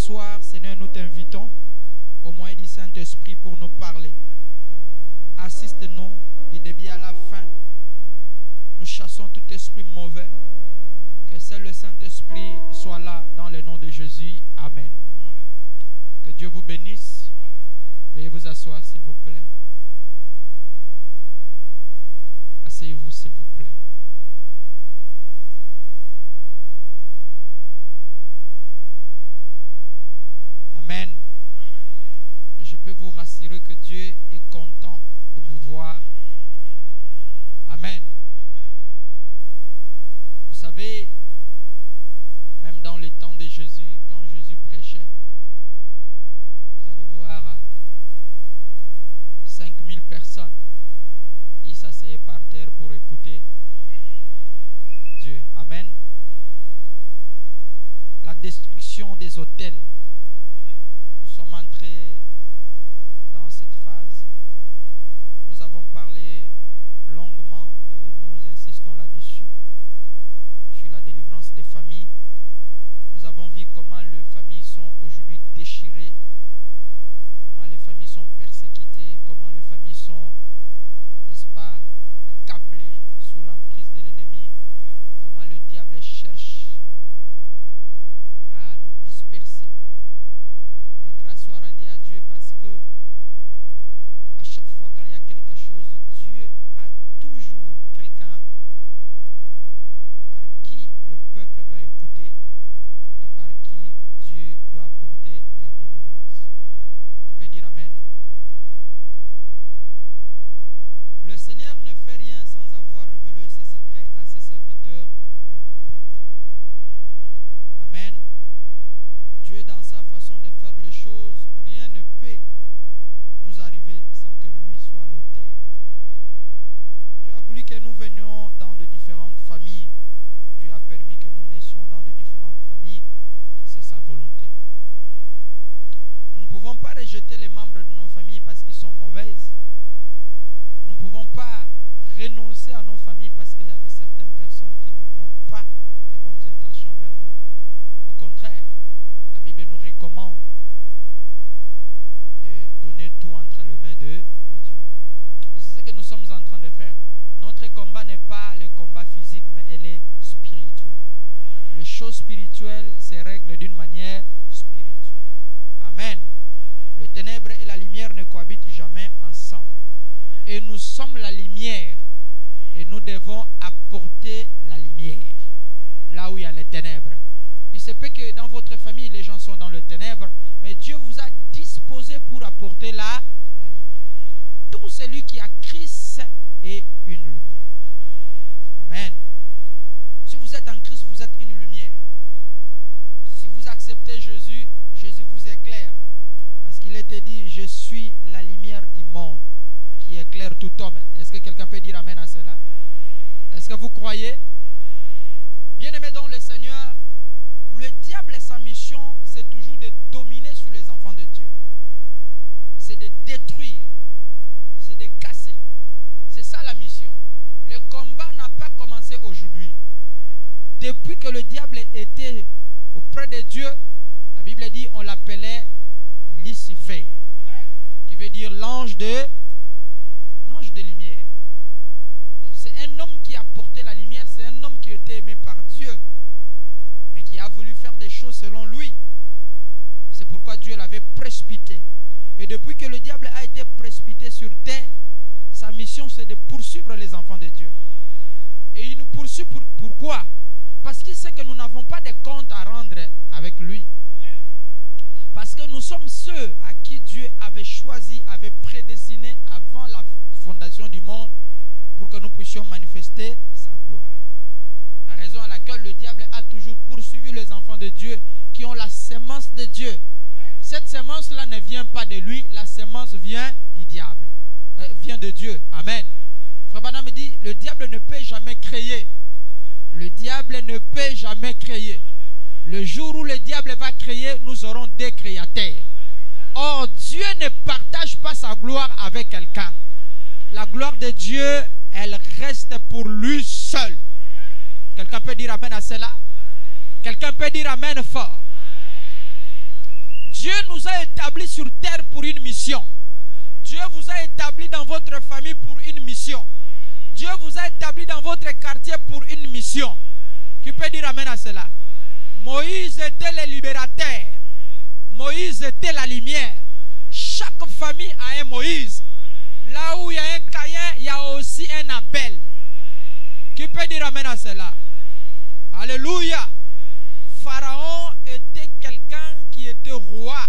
soir, Seigneur, nous t'invitons au moyen du Saint-Esprit pour nous parler. Assiste-nous du début à la fin. Nous chassons tout esprit mauvais. Que seul le Saint-Esprit soit là dans le nom de Jésus. Amen. Que Dieu vous bénisse. Veuillez vous asseoir, s'il vous plaît. Asseyez-vous, s'il vous plaît. Amen. Je peux vous rassurer que Dieu est content de vous voir. Amen. Vous savez, même dans le temps de Jésus, quand Jésus prêchait, vous allez voir 5000 personnes. Ils s'asseyaient par terre pour écouter Dieu. Amen. La destruction des autels. Nous sommes entrés dans cette phase. Nous avons parlé longuement et nous insistons là-dessus. Sur la délivrance des familles. Nous avons vu comment les familles sont aujourd'hui déchirées, comment les familles sont persécutées, comment les familles sont, n'est-ce pas, accablées sous l'emprise de l'ennemi, comment le diable cherche à nous disperser. Mais grâce soit rendue à Dieu parce que à chaque fois quand il y a quelque chose, Dieu a toujours quelqu'un par qui le peuple doit écouter et par qui Dieu doit apporter la délivrance. Tu peux dire Amen. Le Seigneur ne fait rien sans avoir révélé ses secrets à ses serviteurs, les prophètes. Amen. Dieu, dans sa façon de faire les choses, rien ne peut nous arriver sans que lui soit l'auteur. Dieu a voulu que nous venions dans de différentes familles. Dieu a permis que nous naissions dans de différentes familles. C'est sa volonté. Nous ne pouvons pas rejeter les membres de nos familles parce qu'ils sont mauvaises. Nous ne pouvons pas renoncer à nos familles parce qu'il y a certaines personnes qui n'ont pas de bonnes intentions vers nous. Au contraire, la Bible nous recommande de donner tout entre les mains de Dieu. C'est ce que nous sommes en train de faire. Notre combat n'est pas le combat physique, mais elle est spirituelle. Les choses spirituelles se règlent d'une manière spirituelle. Amen. Le ténèbre et la lumière ne cohabitent jamais ensemble. Et nous sommes la lumière. Et nous devons apporter la lumière là où il y a les ténèbres. Il se peut que dans votre famille, les gens sont dans le ténèbre, mais Dieu vous a disposé pour apporter la lumière. Tout celui qui a Christ est une lumière. Amen. Si vous êtes en Christ, vous êtes une lumière. Si vous acceptez Jésus, Jésus vous éclaire. Parce qu'il était dit, je suis la lumière du monde qui éclaire tout homme. Est-ce que quelqu'un peut dire Amen à cela? Est-ce que vous croyez? Bien-aimés dans le Seigneur, le diable et sa mission, c'est toujours de dominer sur les enfants de Dieu. C'est de détruire. C'est de casser. C'est ça la mission. Le combat n'a pas commencé aujourd'hui. Depuis que le diable était auprès de Dieu, la Bible dit on l'appelait Lucifer, qui veut dire l'ange de lumière. C'est un homme qui a porté la lumière, c'est un homme qui était aimé par Dieu, mais qui a voulu faire des choses selon lui. C'est pourquoi Dieu l'avait précipité. Et depuis que le diable a été précipité sur terre, sa mission c'est de poursuivre les enfants de Dieu. Et il nous poursuit pourquoi? Parce qu'il sait que nous n'avons pas de compte à rendre avec lui. Parce que nous sommes ceux à qui Dieu avait choisi, avait prédestiné avant la fondation du monde pour que nous puissions manifester sa gloire. La raison à laquelle le diable a toujours poursuivi les enfants de Dieu qui ont la sémence de Dieu. Cette sémence-là ne vient pas de lui, la sémence vient du diable. Vient de Dieu. Amen. Frère Branham me dit, le diable ne peut jamais créer. Le diable ne peut jamais créer. Le jour où le diable va créer, nous aurons des créateurs. Or, Dieu ne partage pas sa gloire avec quelqu'un. La gloire de Dieu, elle reste pour lui seul. Quelqu'un peut dire Amen à cela? Quelqu'un peut dire Amen fort? Dieu nous a établis sur terre pour une mission. Dieu vous a établi dans votre famille pour une mission. Dieu vous a établi dans votre quartier pour une mission. Qui peut dire amen à cela? Moïse était le libérateur. Moïse était la lumière. Chaque famille a un Moïse. Là où il y a un Caïn, il y a aussi un Abel. Qui peut dire amen à cela? Alléluia. Pharaon était quelqu'un qui était roi,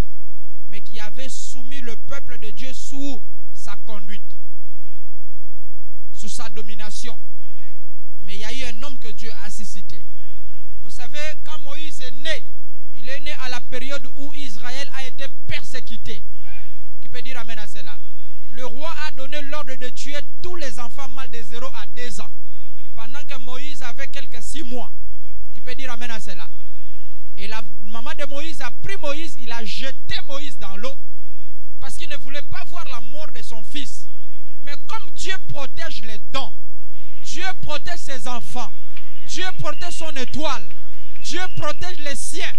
mais qui avait soumis le peuple de Dieu sous sa conduite, sous sa domination. Mais il y a eu un homme que Dieu a suscité. Vous savez, quand Moïse est né, il est né à la période où Israël a été persécuté. Qui peut dire amen à cela? Le roi a donné l'ordre de tuer tous les enfants mâles de 0 à 2 ans. Pendant que Moïse avait quelques 6 mois. Qui peut dire amen à cela? Et la maman de Moïse a pris Moïse, il a jeté Moïse dans l'eau. Parce qu'il ne voulait pas voir la mort de son fils. Mais comme Dieu protège les dons, Dieu protège ses enfants, Dieu protège son étoile, Dieu protège les siens.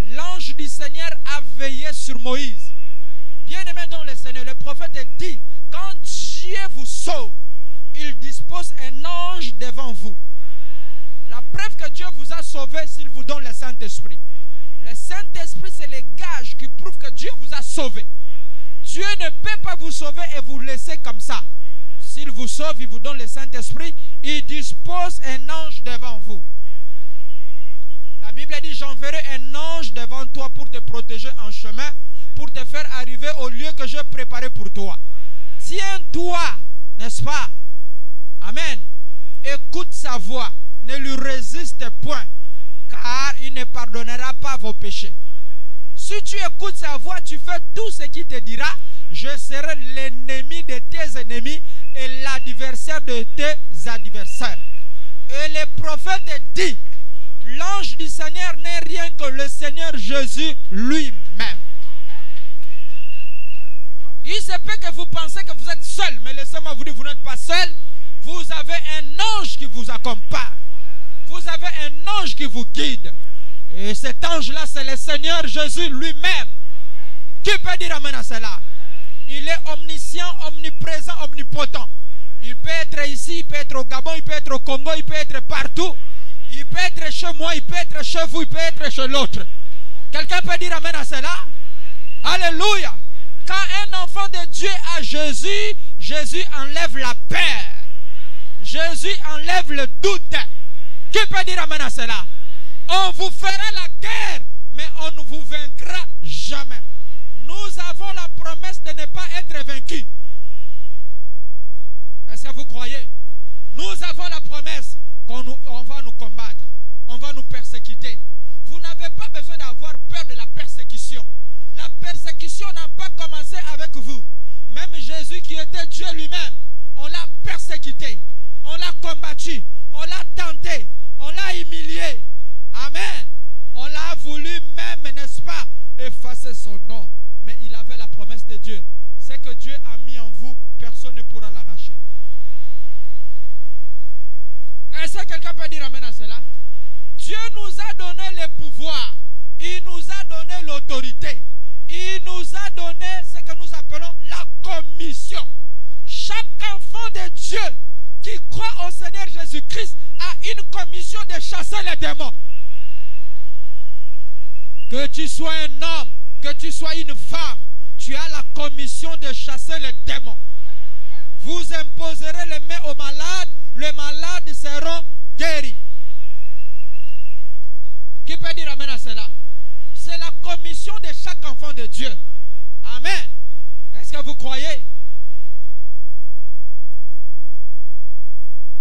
L'ange du Seigneur a veillé sur Moïse. Bien-aimé dans le Seigneur, le prophète dit, quand Dieu vous sauve, il dispose un ange devant vous. La preuve que Dieu vous a sauvé, s'il vous donne le Saint-Esprit. Le Saint-Esprit, c'est le gage qui prouve que Dieu vous a sauvé. Dieu ne peut pas vous sauver et vous laisser comme ça. S'il vous sauve, il vous donne le Saint-Esprit. Il dispose un ange devant vous. La Bible dit, j'enverrai un ange devant toi pour te protéger en chemin, pour te faire arriver au lieu que j'ai préparé pour toi. Tiens-toi, n'est-ce pas? Amen. Écoute sa voix. Ne lui résiste point, car il ne pardonnera pas vos péchés. Si tu écoutes sa voix, tu fais tout ce qu'il te dira. Je serai l'ennemi de tes ennemis et l'adversaire de tes adversaires. Et le prophète dit, l'ange du Seigneur n'est rien que le Seigneur Jésus lui-même. Il se peut que vous pensez que vous êtes seul, mais laissez-moi vous dire, vous n'êtes pas seul. Vous avez un ange qui vous accompagne. Vous avez un ange qui vous guide. Et cet ange-là, c'est le Seigneur Jésus lui-même. Qui peut dire amen à cela? Il est omniscient, omniprésent, omnipotent. Il peut être ici, il peut être au Gabon, il peut être au Congo, il peut être partout. Il peut être chez moi, il peut être chez vous, il peut être chez l'autre. Quelqu'un peut dire amen à cela? Alléluia. Quand un enfant de Dieu a Jésus, Jésus enlève la peur. Jésus enlève le doute. Qui peut dire amen à cela? On vous fera la guerre, mais on ne vous vaincra jamais. Nous avons la promesse de ne pas être vaincus. Est-ce que vous croyez? Nous avons la promesse qu'on va nous combattre. On va nous persécuter. Vous n'avez pas besoin d'avoir peur de la persécution. La persécution n'a pas commencé avec vous. Même Jésus qui était Dieu lui-même, on l'a persécuté. On l'a combattu. On l'a tenté. On l'a humilié. Amen. On l'a voulu même, n'est-ce pas, effacer son nom. Mais il avait la promesse de Dieu. Ce que Dieu a mis en vous, personne ne pourra l'arracher. Est-ce que quelqu'un peut dire amen à cela? Dieu nous a donné le pouvoir. Il nous a donné l'autorité. Il nous a donné ce que nous appelons la commission. Chaque enfant de Dieu qui croit au Seigneur Jésus-Christ a une commission de chasser les démons. Que tu sois un homme, que tu sois une femme, tu as la commission de chasser les démons. Vous imposerez les mains aux malades seront guéris. Qui peut dire amen à cela? C'est la commission de chaque enfant de Dieu. Amen. Est-ce que vous croyez?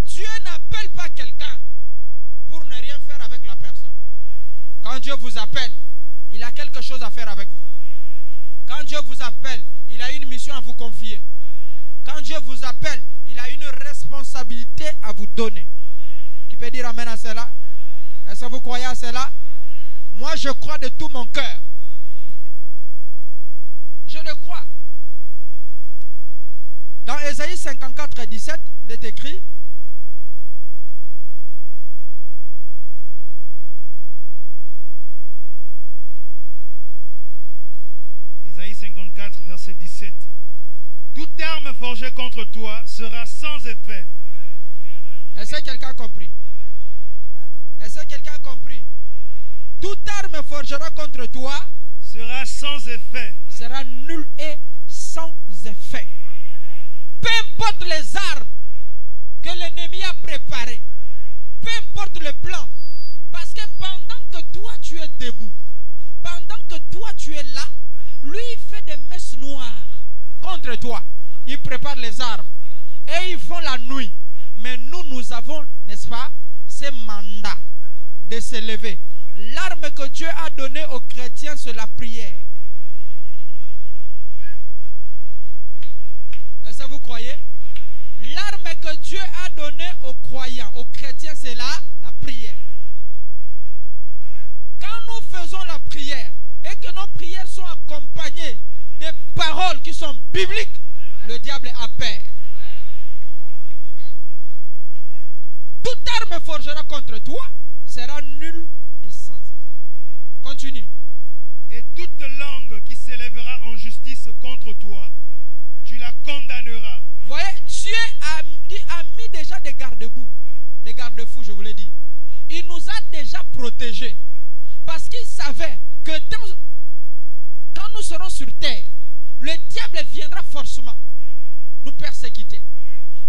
Dieu n'appelle pas quelqu'un pour ne rien faire avec la personne. Quand Dieu vous appelle, il a quelque chose à faire avec vous. Quand Dieu vous appelle, il a une mission à vous confier. Quand Dieu vous appelle, il a une responsabilité à vous donner. Qui peut dire amen à cela? Est-ce que vous croyez à cela? Moi, je crois de tout mon cœur. Je le crois. Dans Ésaïe 54, 17, il est écrit: forgée contre toi sera sans effet. Est-ce que quelqu'un a compris? Est-ce que quelqu'un a compris? Toute arme forgera contre toi Sera sans effet. sera nulle et sans effet. Peu importe les armes que l'ennemi a préparées, peu importe le plan, parce que pendant que toi tu es debout, pendant que toi tu es là, lui il fait des messes noires contre toi. Il prépare les armes et ils font la nuit. Mais nous avons, n'est-ce pas, ce mandat de se lever. L'arme que Dieu a donnée aux chrétiens, c'est la prière. Est-ce que vous croyez? L'arme que Dieu a donnée aux croyants, aux chrétiens, c'est la prière. Quand nous faisons la prière et que nos prières sont accompagnées des paroles qui sont bibliques, le diable a peur. Toute arme forgera contre toi sera nulle et sans effet. Continue. Et toute langue qui s'élèvera en justice contre toi, tu la condamneras. Voyez, Dieu a mis déjà des garde-boue, des garde-fous, je vous l'ai dit. Il nous a déjà protégés. Parce qu'il savait que quand nous serons sur terre, le diable viendra forcément nous persécuter.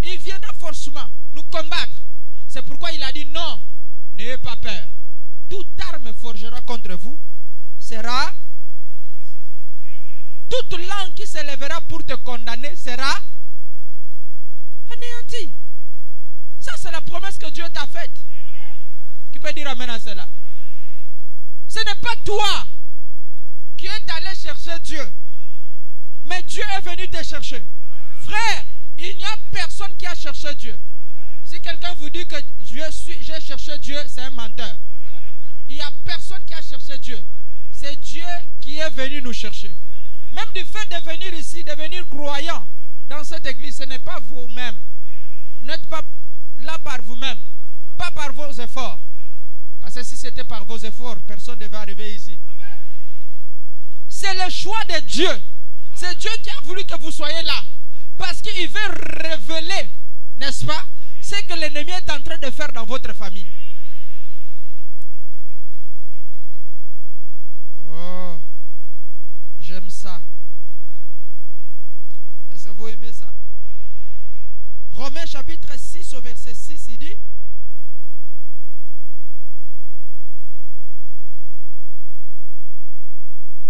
Il viendra forcément nous combattre. C'est pourquoi il a dit non, n'ayez pas peur. Toute arme forgera contre vous sera... Toute langue qui s'élèvera pour te condamner sera anéantie. Ça, c'est la promesse que Dieu t'a faite. Qui peut dire amen à cela? Ce n'est pas toi qui es allé chercher Dieu, mais Dieu est venu te chercher. Frère, il n'y a personne qui a cherché Dieu. Si quelqu'un vous dit que j'ai cherché Dieu, c'est un menteur. Il n'y a personne qui a cherché Dieu. C'est Dieu qui est venu nous chercher. Même du fait de venir ici, de venir croyant dans cette église, ce n'est pas vous-même. Vous n'êtes pas là par vous-même, pas par vos efforts. Parce que si c'était par vos efforts, personne ne devait arriver ici. C'est le choix de Dieu. C'est Dieu qui a voulu que vous soyez là. Parce qu'il veut révéler, n'est-ce pas, ce que l'ennemi est en train de faire dans votre famille. Oh, j'aime ça. Est-ce que vous aimez ça? Romains chapitre 6 au verset 6, il dit: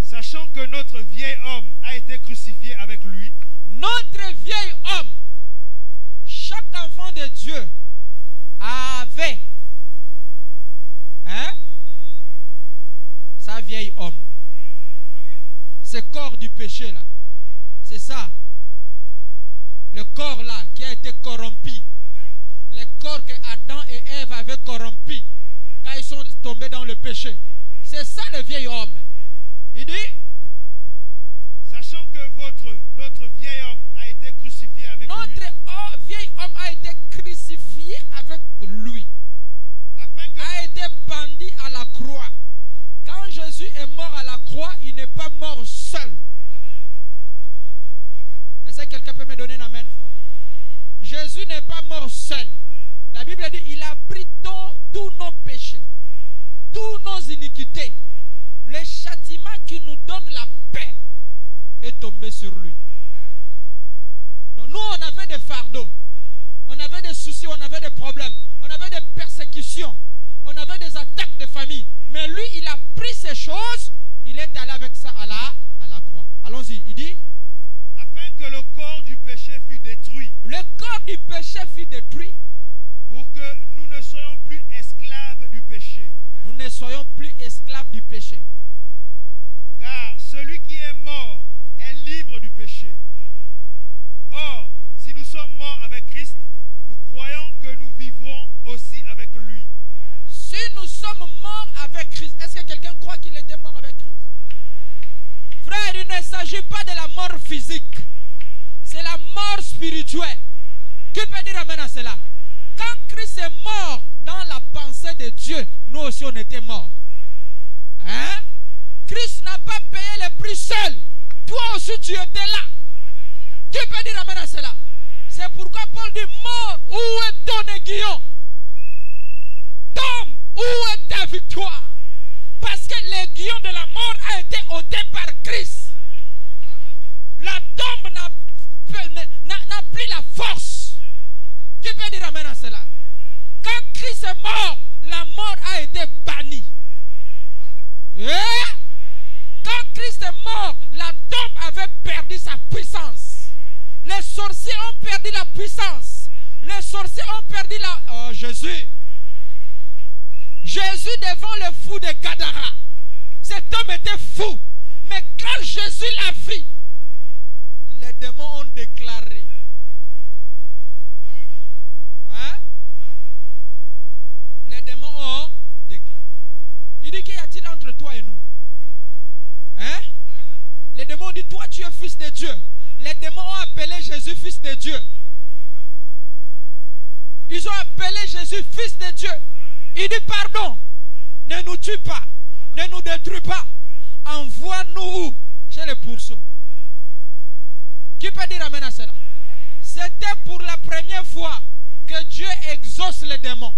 Sachant que notre vieil homme a été crucifié avec lui. Notre vieil homme, chaque enfant de Dieu avait sa vieille homme. Ce corps du péché là. C'est ça. Le corps là qui a été corrompu. Le corps que Adam et Ève avaient corrompu quand ils sont tombés dans le péché. C'est ça le vieil homme. Il dit, sachant que notre vieil homme a été crucifié avec lui. Notre vieil homme a été crucifié avec lui. A été pendu à la croix. Quand Jésus est mort à la croix, il n'est pas mort seul. Est-ce que quelqu'un peut me donner un amen fort? Jésus n'est pas mort seul. La Bible dit, il a pris tous nos péchés, tous nos iniquités. Le châtiment qui nous donne la paix est tombé sur lui. Donc nous, on avait des fardeaux, on avait des soucis, on avait des problèmes, on avait des persécutions, on avait des attaques de famille. Mais lui, il a pris ces choses, il est allé avec ça à la croix. Allons-y, il dit, afin que le corps du péché fût détruit. Le corps du péché fut détruit. Pour que nous ne soyons plus esclaves du péché. Nous ne soyons plus esclaves du péché. Car celui qui est mort est libre du péché. Or, si nous sommes morts avec Christ, nous croyons que nous vivrons aussi avec lui. Si nous sommes morts avec Christ, est-ce que quelqu'un croit qu'il était mort avec Christ? Frère, il ne s'agit pas de la mort physique. C'est la mort spirituelle. Qui peut dire amen à cela? Quand Christ est mort dans la pensée de Dieu, nous aussi on était morts. Hein? Christ n'a pas payé le prix seul. Toi aussi tu étais là. Qui peut dire amen à cela? pourquoi Paul dit mort, où est ton aiguillon? Tombe, où est ta victoire? Parce que l'aiguillon de la mort a été ôté par Christ. La tombe n'a plus la force. Qui peut dire amen à cela? Quand Christ est mort, la mort a été bannie. Et quand Christ est mort, la tombe avait perdu sa puissance. Les sorciers ont perdu la puissance. Les sorciers ont perdu la... Oh Jésus! Jésus devant le fou de Gadara. Cet homme était fou. Mais quand Jésus l'a vu, les démons ont déclaré. Hein? Les démons ont déclaré. Il dit, qu'y a-t-il entre toi et nous? Hein? Les démons ont dit, toi tu es fils de Dieu. Les démons ont appelé Jésus fils de Dieu. Ils ont appelé Jésus fils de Dieu. Il dit, pardon, ne nous tue pas, ne nous détruis pas. Envoie-nous où? Chez les pourceaux. Qui peut dire amen à cela? C'était pour la première fois que Dieu exauce les démons.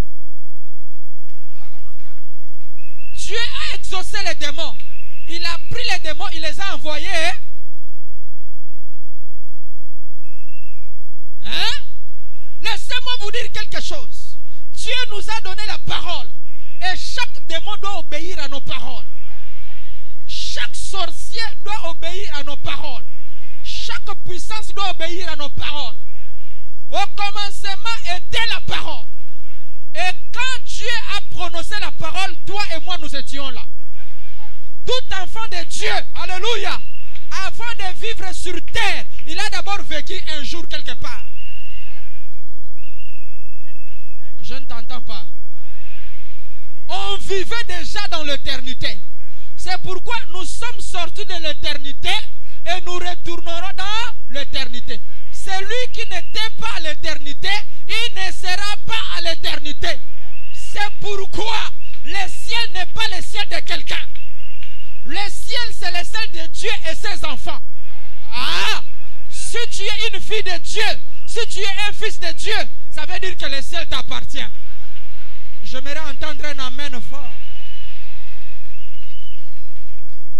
Dieu a exaucé les démons. Il a pris les démons, il les a envoyés. Hein? Laissez-moi vous dire quelque chose. Dieu nous a donné la parole. Et chaque démon doit obéir à nos paroles. Chaque sorcier doit obéir à nos paroles. Chaque puissance doit obéir à nos paroles. Au commencement était la parole. Et quand Dieu a prononcé la parole, toi et moi nous étions là. Tout enfant de Dieu, alléluia, avant de vivre sur terre, il a d'abord vécu un jour quelque part. Je ne t'entends pas. On vivait déjà dans l'éternité. C'est pourquoi nous sommes sortis de l'éternité et nous retournerons dans l'éternité. Celui qui n'était pas à l'éternité, il ne sera pas à l'éternité. C'est pourquoi le ciel n'est pas le ciel de quelqu'un. Le ciel, c'est le ciel de Dieu et ses enfants. Ah, si tu es une fille de Dieu, si tu es un fils de Dieu, ça veut dire que le ciel t'appartient. J'aimerais entendre un amen fort.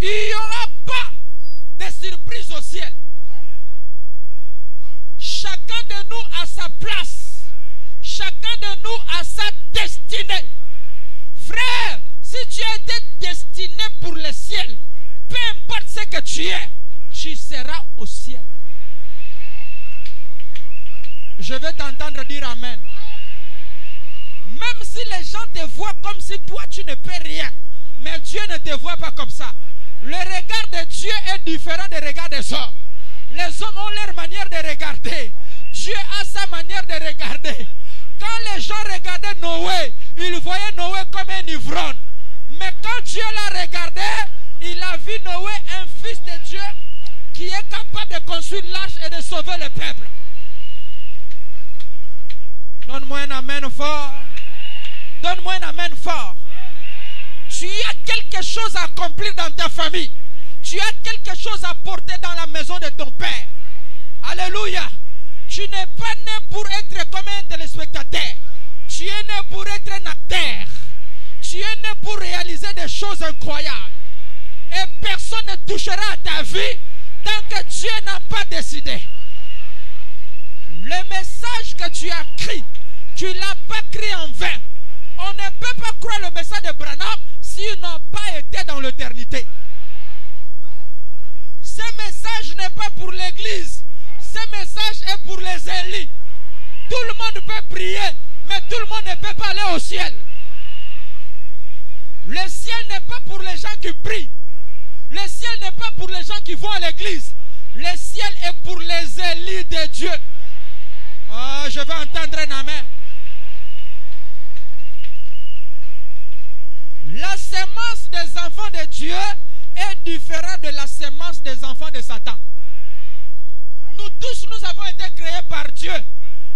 Il n'y aura pas de surprise au ciel. Chacun de nous a sa place. Chacun de nous a sa destinée. Frère, si tu as été destiné pour le ciel, peu importe ce que tu es, tu seras au ciel. Je vais t'entendre dire amen. Même si les gens te voient comme si toi tu ne peux rien, mais Dieu ne te voit pas comme ça. Le regard de Dieu est différent du regard des hommes. Les hommes ont leur manière de regarder. Dieu a sa manière de regarder. Quand les gens regardaient Noé, ils voyaient Noé comme un ivrogne. Mais quand Dieu l'a regardé, il a vu Noé, un fils de Dieu, qui est capable de construire l'arche et de sauver le peuple. Donne-moi un amen fort. Donne-moi un amen fort. Tu as quelque chose à accomplir dans ta famille. Tu as quelque chose à porter dans la maison de ton père. Alléluia. Tu n'es pas né pour être comme un téléspectateur. Tu es né pour être un acteur. Tu es né pour réaliser des choses incroyables. Et personne ne touchera à ta vie tant que Dieu n'a pas décidé. Le message que tu as écrit, tu ne l'as pas écrit en vain. On ne peut pas croire le message de Branham s'il n'a pas été dans l'éternité. Ce message n'est pas pour l'église. Ce message est pour les élites. Tout le monde peut prier, mais tout le monde ne peut pas aller au ciel. Le ciel n'est pas pour les gens qui prient. Le ciel n'est pas pour les gens qui vont à l'église. Le ciel est pour les élites de Dieu. Oh, je vais entendre un amen. La sémence des enfants de Dieu est différente de la sémence des enfants de Satan. Nous tous, nous avons été créés par Dieu,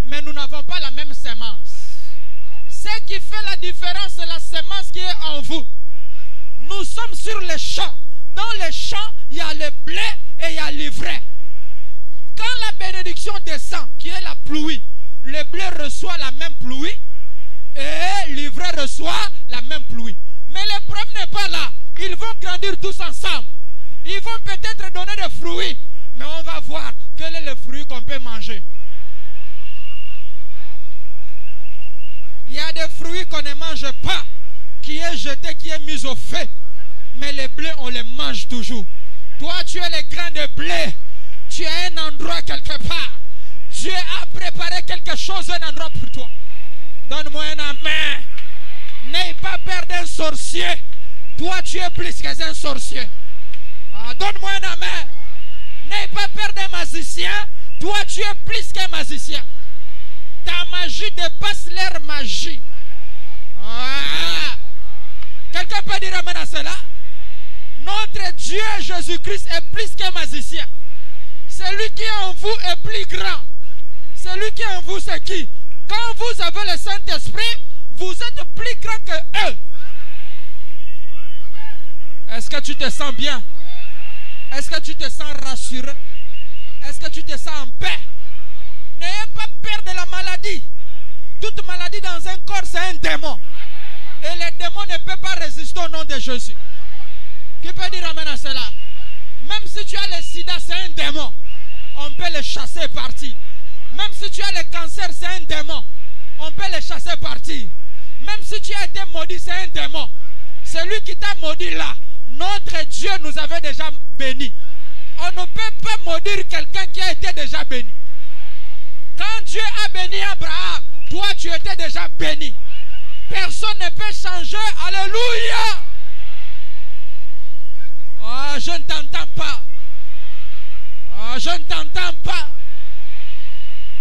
mais nous n'avons pas la même sémence. Ce qui fait la différence, c'est la sémence qui est en vous. Nous sommes sur les champs. Dans les champs, il y a le blé et il y a l'ivraie. Quand la bénédiction descend, qui est la pluie, blé reçoit la même pluie et l'ivraie reçoit la même pluie. Mais le problème n'est pas là. Ils vont grandir tous ensemble. Ils vont peut-être donner des fruits. Mais on va voir quel est le fruit qu'on peut manger. Il y a des fruits qu'on ne mange pas, qui est jeté, qui est mis au feu. Mais les blés, on les mange toujours. Toi, tu es les grains de blé. Tu as un endroit quelque part. Dieu a préparé quelque chose, un endroit pour toi. Donne-moi un amen. N'aie pas peur d'un sorcier. Toi, tu es plus qu'un sorcier. Ah, donne-moi un amen. N'aie pas peur d'un magicien. Toi, tu es plus qu'un magicien. Ta magie dépasse leur magie. Ah. Quelqu'un peut dire amen à cela? Notre Dieu Jésus-Christ est plus qu'un magicien. Celui qui est en vous est plus grand. Celui qui est en vous, c'est qui? Quand vous avez le Saint-Esprit, vous êtes plus grand que eux. Est-ce que tu te sens bien? Est-ce que tu te sens rassuré? Est-ce que tu te sens en paix? N'ayez pas peur de la maladie. Toute maladie dans un corps, c'est un démon. Et les démons ne peuvent pas résister au nom de Jésus. Qui peut dire amen à cela? Même si tu as le sida, c'est un démon. On peut le chasser partir. Même si tu as le cancer, c'est un démon. On peut le chasser partir. Même si tu as été maudit, c'est un démon. Celui qui t'a maudit là, notre Dieu nous avait déjà béni. On ne peut pas maudire quelqu'un qui a été déjà béni. Quand Dieu a béni Abraham, toi tu étais déjà béni. Personne ne peut changer. Alléluia. Oh, je ne t'entends pas. Oh, je ne t'entends pas.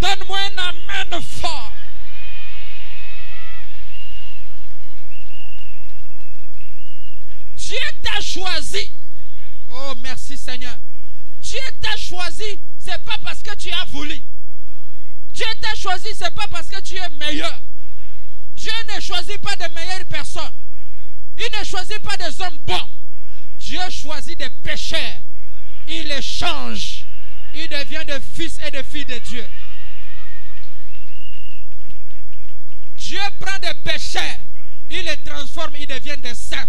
Donne-moi un amen fort. Dieu t'a choisi. Oh, merci Seigneur. Dieu t'a choisi, c'est pas parce que tu as voulu. Dieu t'a choisi, c'est pas parce que tu es meilleur. Dieu ne choisit pas de meilleures personnes. Il ne choisit pas des hommes bons. Dieu choisit des pécheurs. Il les change. Il devient des fils et des filles de Dieu. Dieu prend des pécheurs. Il les transforme, ils deviennent des saints.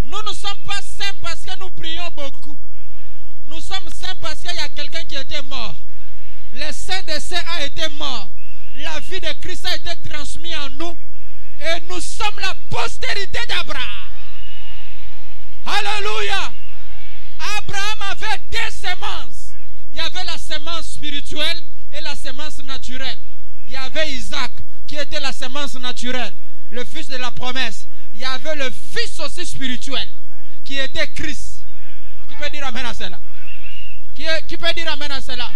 Nous ne sommes pas saints parce que nous prions beaucoup. Nous sommes saints parce qu'il y a quelqu'un qui était mort. Le saint des saints a été mort. La vie de Christ a été transmise en nous. Et nous sommes la postérité d'Abraham. Alléluia. Abraham avait deux semences. Il y avait la semence spirituelle et la semence naturelle. Il y avait Isaac qui était la semence naturelle, le fils de la promesse. Il y avait le fils aussi spirituel qui était Christ. Qui peut dire amen à cela? Qui peut dire amen à cela?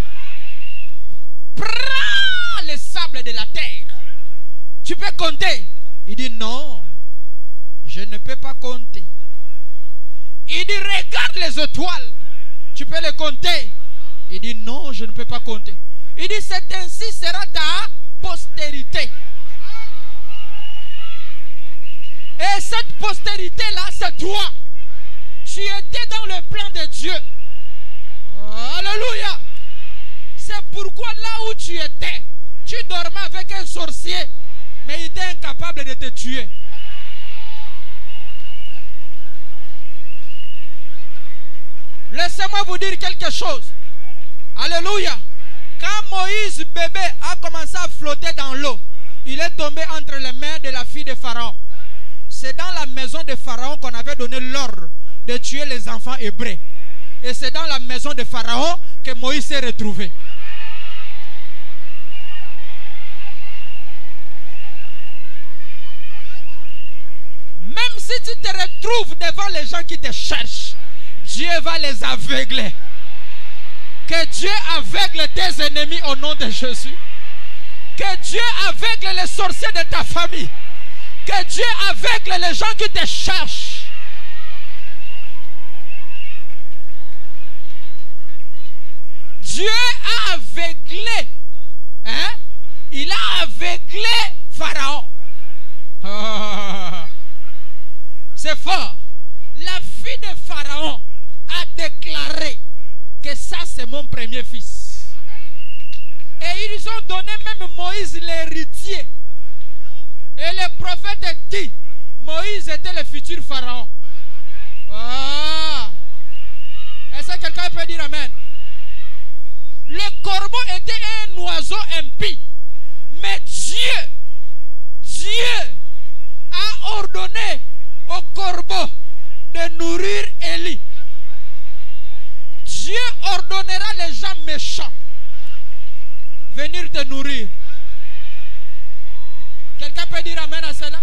Prends les sables de la terre. Tu peux compter? Il dit non, je ne peux pas compter. Il dit regarde les étoiles. Tu peux les compter? Il dit non, je ne peux pas compter. Il dit c'est ainsi sera ta postérité. Et cette postérité-là, c'est toi. Tu étais dans le plan de Dieu. Alléluia. C'est pourquoi là où tu étais, tu dormais avec un sorcier, mais il était incapable de te tuer. Laissez-moi vous dire quelque chose. Alléluia. Quand Moïse, bébé, a commencé à flotter dans l'eau, il est tombé entre les mains de la fille de Pharaon. C'est dans la maison de Pharaon qu'on avait donné l'ordre de tuer les enfants hébreux. Et c'est dans la maison de Pharaon que Moïse s'est retrouvé. Même si tu te retrouves devant les gens qui te cherchent, Dieu va les aveugler. Que Dieu aveugle tes ennemis au nom de Jésus. Que Dieu aveugle les sorciers de ta famille. Que Dieu aveugle les gens qui te cherchent. Dieu a aveuglé. Hein? Il a aveuglé Pharaon. C'est fort. La fille de Pharaon a déclaré que ça c'est mon premier fils. Et ils ont donné même Moïse Moïse l'héritier. Et le prophète dit, Moïse était le futur pharaon. Ah. Est-ce que quelqu'un peut dire amen? Le corbeau était un oiseau impie. Mais Dieu a ordonné au corbeau de nourrir Élie. Dieu ordonnera les gens méchants venir te nourrir. Quelqu'un peut dire amen à cela?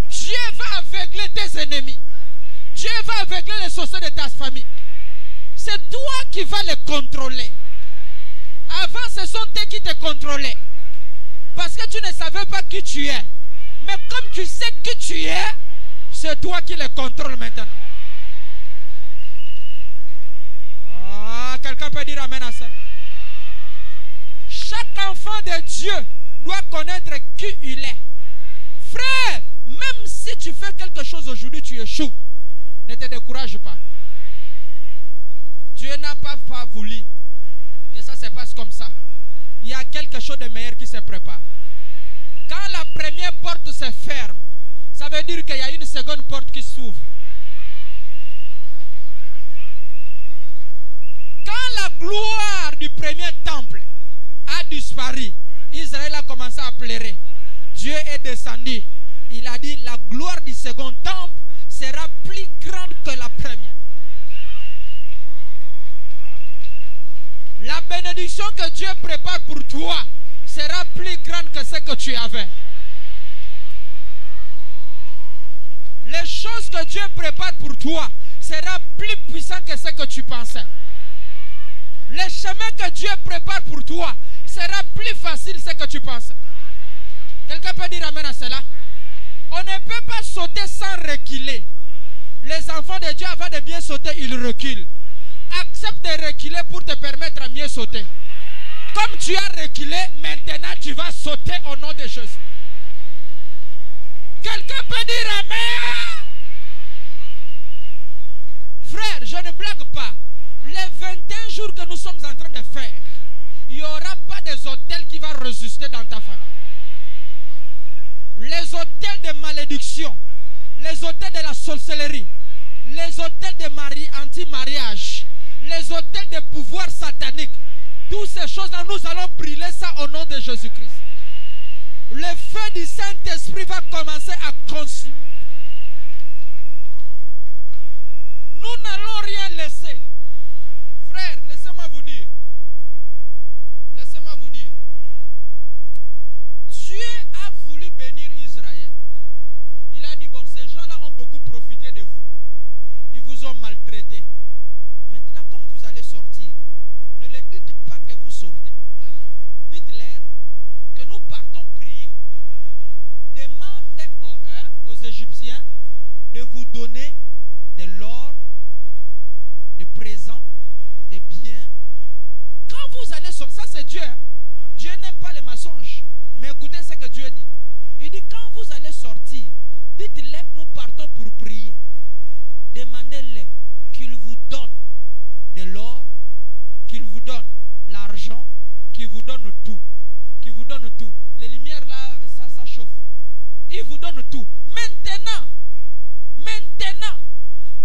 Dieu va aveugler tes ennemis. Dieu va aveugler les sorciers de ta famille. C'est toi qui vas les contrôler. Avant, ce sont eux qui te contrôlaient. Parce que tu ne savais pas qui tu es. Mais comme tu sais qui tu es, c'est toi qui les contrôles maintenant. Ah, quelqu'un peut dire amen à cela? Chaque enfant de Dieu doit connaître qui il est. Frère, même si tu fais quelque chose aujourd'hui, tu échoues. Ne te décourage pas. Dieu n'a pas voulu que ça se passe comme ça. Il y a quelque chose de meilleur qui se prépare. Quand la première porte se ferme, ça veut dire qu'il y a une seconde porte qui s'ouvre. Quand la gloire du premier temple a disparu, Israël a commencé à pleurer. Dieu est descendu. Il a dit, la gloire du second temple sera plus grande que la première. La bénédiction que Dieu prépare pour toi sera plus grande que ce que tu avais. Les choses que Dieu prépare pour toi sera plus puissant que ce que tu pensais. Le chemin que Dieu prépare pour toi sera plus facile que ce que tu pensais. Quelqu'un peut dire amen à cela? On ne peut pas sauter sans reculer. Les enfants de Dieu, avant de bien sauter, ils reculent. Accepte de reculer pour te permettre à mieux sauter. Comme tu as reculé, maintenant tu vas sauter au nom de Jésus. Quelqu'un peut dire amen? Frère, je ne blague pas. Les 21 jours que nous sommes en train de faire, il n'y aura pas des hôtels qui vont résister dans ta famille. Les hôtels de malédiction, les hôtels de la sorcellerie, les hôtels de anti-mariage, les hôtels de pouvoir satanique, toutes ces choses-là, nous allons brûler ça au nom de Jésus-Christ. Le feu du Saint-Esprit va commencer à consumer. Nous n'allons rien laisser. Frère, laissez-moi vous dire. Laissez-moi vous dire. Dieu a voulu bénir Israël. Il a dit, bon, ces gens-là ont beaucoup profité de vous. Ils vous ont maltraité. Maintenant, comme vous allez sortir, ne leur dites pas que vous sortez. Dites-leur que nous partons prier. Demandez aux Égyptiens de vous donner de l'or, des présents, des biens. Quand vous allez sortir, ça c'est Dieu. Hein? Dieu n'aime pas les mensonges. Mais écoutez ce que Dieu dit. Il dit, quand vous allez sortir, dites-les, nous partons pour prier. Demandez-les qu'ils vous donnent de l'or, qu'ils vous donnent l'argent, qu'ils vous donnent tout. Qu'ils vous donnent tout. Les lumières là, ça chauffe. Ils vous donnent tout. Maintenant,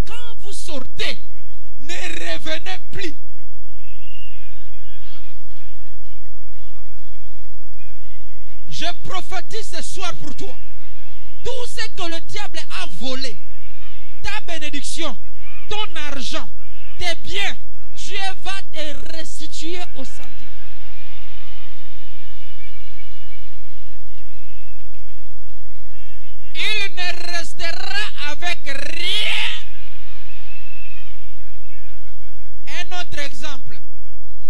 quand vous sortez, ne revenez plus. Je prophétise ce soir pour toi. Tout ce que le diable a volé, ta bénédiction, ton argent, tes biens, Dieu va te restituer au centime. Il ne restera avec rien. Un autre exemple.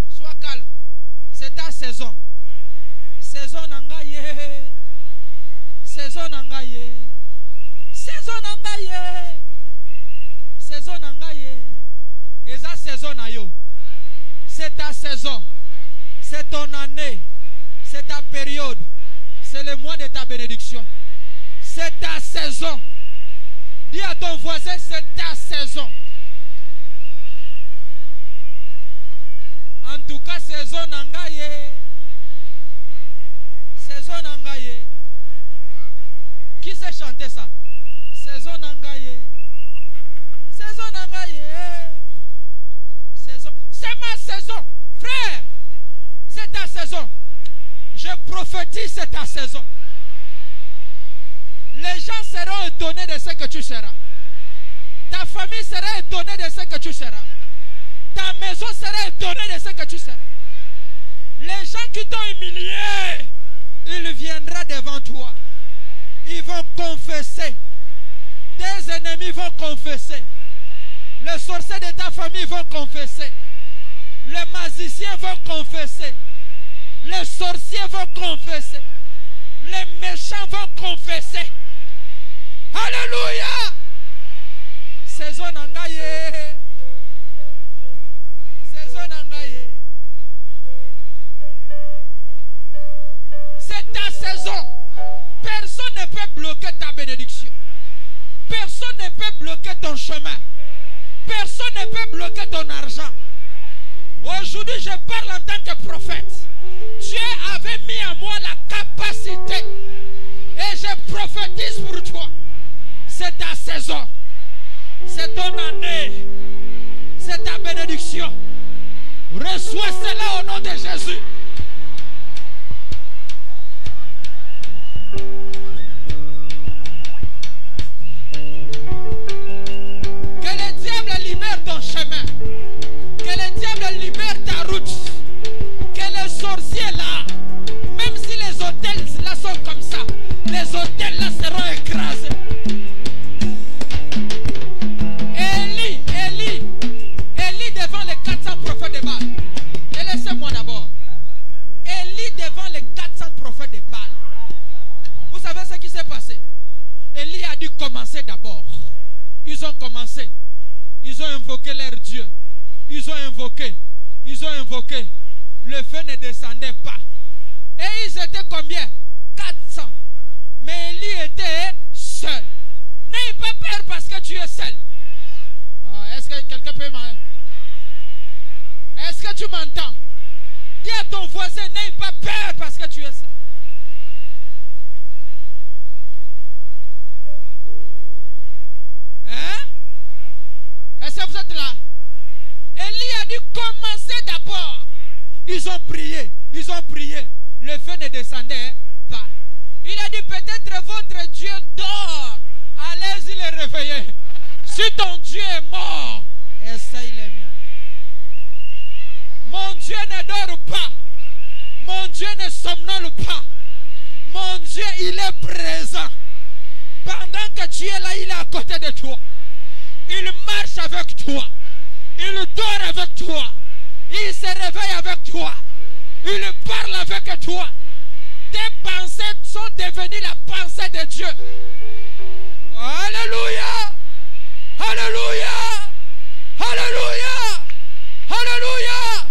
Sois calme. C'est ta saison. Saison nangaye. Saison nangaye. Saison nangaye. Saison nangaye. Et ça saison na yo. C'est ta saison. C'est ton année. C'est ta période. C'est le mois de ta bénédiction. C'est ta saison. Dis à ton voisin, c'est ta saison. En tout cas, saison nangaye. Saison nangaye. Qui sait chanter ça? Saison nangaye. Saison nangaye. Saison. C'est ma saison. Frère, c'est ta saison. Je prophétise, c'est ta saison. Les gens seront étonnés de ce que tu seras. Ta famille sera étonnée de ce que tu seras. Ta maison sera étonnée de ce que tu seras. Les gens qui t'ont humilié, ils viendront devant toi. Ils vont confesser. Tes ennemis vont confesser. Les sorciers de ta famille vont confesser. Les magiciens vont confesser. Les sorciers vont confesser. Les méchants vont confesser. Alléluia. Saison nangaye. Saison nangaye. C'est ta saison. Personne ne peut bloquer ta bénédiction. Personne ne peut bloquer ton chemin. Personne ne peut bloquer ton argent. Aujourd'hui, je parle en tant que prophète. Dieu avait mis en moi la capacité. Et je prophétise pour toi. C'est ta saison. C'est ton année. C'est ta bénédiction. Reçois cela au nom de Jésus. Que le diable libère ton chemin. Que le diable libère ta route. Que les sorciers là, même si les hôtels là sont comme ça, les hôtels là seront écrasés. Élie devant les 400 prophètes de Baal. Et laissez-moi d'abord. Élie devant les 400 prophètes de Baal. Vous savez ce qui s'est passé? Élie a dû commencer d'abord. Ils ont commencé. Ils ont invoqué leur Dieu. Ils ont invoqué. Le feu ne descendait pas. Et ils étaient combien? 400. Mais Élie était seul. N'aie pas peur parce que tu es seul. Est-ce que quelqu'un peut m'entendre? Est-ce que tu m'entends? Dis à ton voisin, n'aie pas peur parce que tu es seul. Hein? Est-ce que vous êtes là? Élie a dû commencer d'abord. Ils ont prié. Le feu ne descendait pas. Il a dit peut-être votre Dieu dort. Allez-y le réveiller. Si ton Dieu est mort, essaye le mien. Mon Dieu ne dort pas. Mon Dieu ne somnole pas. Mon Dieu, il est présent. Pendant que tu es là, il est à côté de toi. Il marche avec toi. Il dort avec toi. Il se réveille avec toi. Il parle avec toi. Tes pensées sont devenues la pensée de Dieu. Alléluia. Alléluia. Alléluia. Alléluia.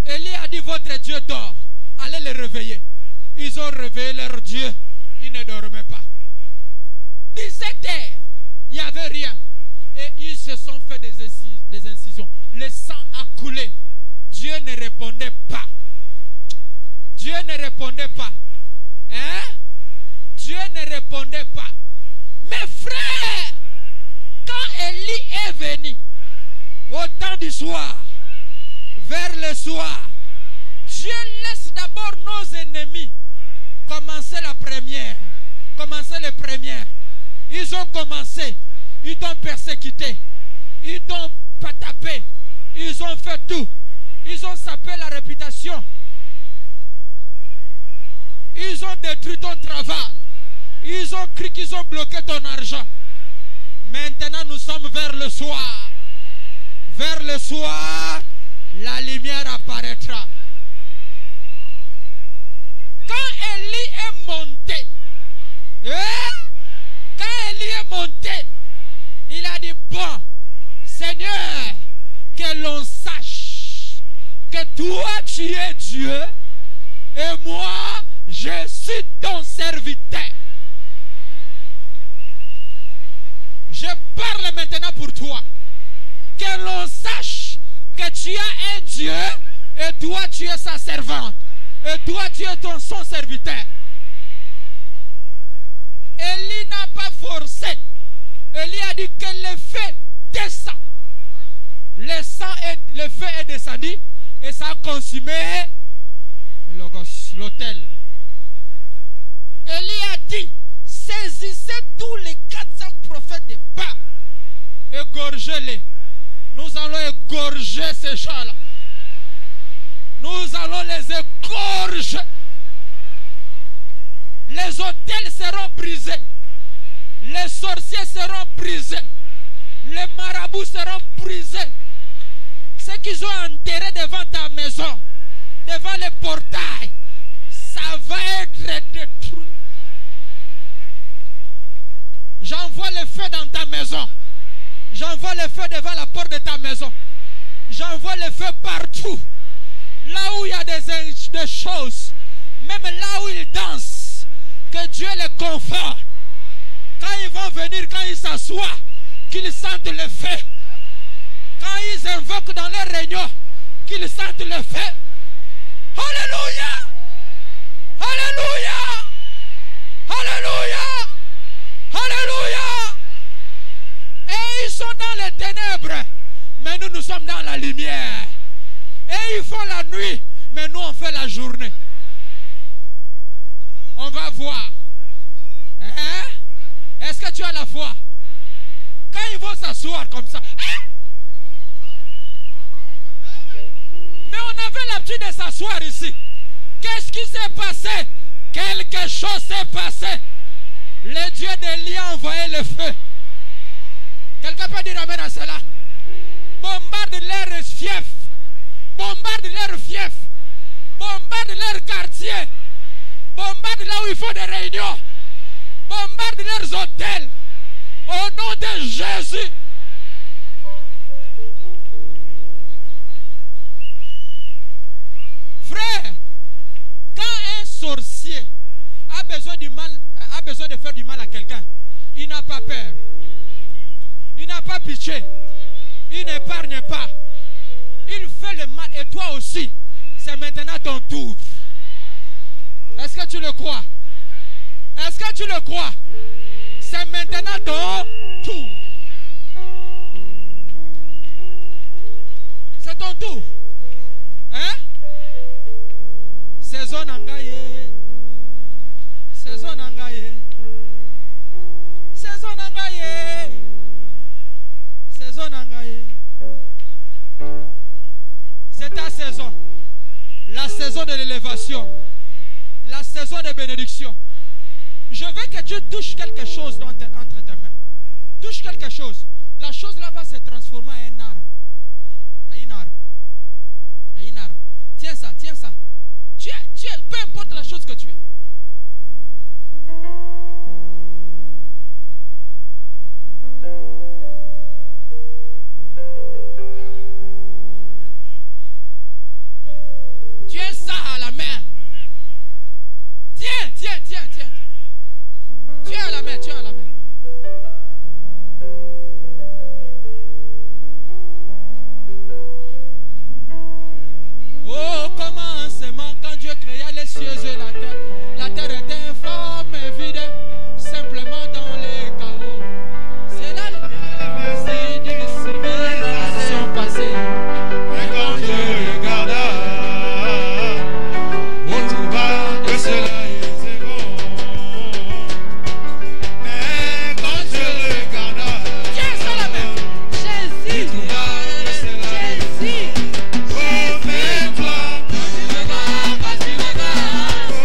Élie a dit votre Dieu dort. Allez le réveiller. Ils ont réveillé leur Dieu. Ils ne dormaient pas. 17 heures. Il n'y avait rien. Et ils se sont fait des incisions. Le sang a coulé. Dieu ne répondait pas. Dieu ne répondait pas. Hein? Dieu ne répondait pas. Mes frères, quand Élie est venu, au temps du soir, vers le soir, Dieu laisse d'abord nos ennemis commencer la première. Commencer les premières. Ils ont commencé. Ils t'ont persécuté. Ils t'ont pas tapé. Ils ont fait tout. Ils ont sapé la réputation. Ils ont détruit ton travail. Ils ont cru qu'ils ont bloqué ton argent. Maintenant, nous sommes vers le soir. Vers le soir, la lumière apparaîtra. Quand Élie est monté, quand Élie est monté, il a dit, bon, Seigneur, que l'on sache que toi tu es Dieu et moi je suis ton serviteur. Je parle maintenant pour toi. Que l'on sache que tu as un Dieu et toi tu es sa servante. Et toi tu es son serviteur. Élie n'a pas forcé. Élie a dit que le feu descend. Le feu est descendu et ça a consumé l'autel. Élie a dit, saisissez tous les 400 prophètes de Baal, égorgez-les. Nous allons égorger ces gens-là. Nous allons les égorger. Les autels seront brisés. Les sorciers seront brisés. Les marabouts seront brisés. Ceux qu'ils ont enterrés devant ta maison, devant les portails, ça va être détruit. J'envoie le feu dans ta maison. J'envoie le feu devant la porte de ta maison. J'envoie le feu partout. Là où il y a des choses, même là où ils dansent, que Dieu les conforte. Quand ils vont venir, quand ils s'assoient, qu'ils sentent le feu. Quand ils invoquent dans les réunions, qu'ils sentent le feu. Alléluia! Alléluia! Alléluia! Alléluia! Et ils sont dans les ténèbres, mais nous sommes dans la lumière. Et ils font la nuit, mais nous on fait la journée. On va voir. Hein? Est-ce que tu as la foi? Quand ils vont s'asseoir comme ça. Hein? Mais on avait l'habitude de s'asseoir ici. Qu'est-ce qui s'est passé? Quelque chose s'est passé. Le Dieu d'Élie a envoyé le feu. Quelqu'un peut dire amen à cela? Bombarde leur fief. Bombarde leur fief. Bombarde leur quartier. Bombarde là où il faut des réunions. Bombarde leurs hôtels. Au nom de Jésus. Frère, quand un sorcier a besoin de faire du mal à quelqu'un, il n'a pas peur. Il n'a pas pitié. Il n'épargne pas. Il fait le mal et toi aussi. C'est maintenant ton tour. Est-ce que tu le crois? Est-ce que tu le crois? C'est maintenant ton tour. C'est ton tour. Hein? Saison nangaye. Saison nangaye. Saison nangaye. Saison nangaye. C'est ta saison. La saison de l'élévation. La saison de bénédiction. Je veux que Dieu touche quelque chose entre tes mains. Touche quelque chose. La chose là va se transformer en une arme. En une arme. En une arme. Tiens ça, tiens ça. Tiens, peu importe la chose que tu as. Tiens ça à la main. Tiens, tiens, tiens, tiens. Tiens à la main, tiens à la main. Au commencement, quand Dieu créa les cieux et la terre était informe et vide, simplement dans les chaos. C'est là le des civilisations passées. Et quand Dieu regarda, on trouva que cela était bon. Mais quand Dieu regarda, tiens ça la main. il Jésus. trouva que cela était Jésus. bon. Oh, mais toi, Quand tu regardes, oh,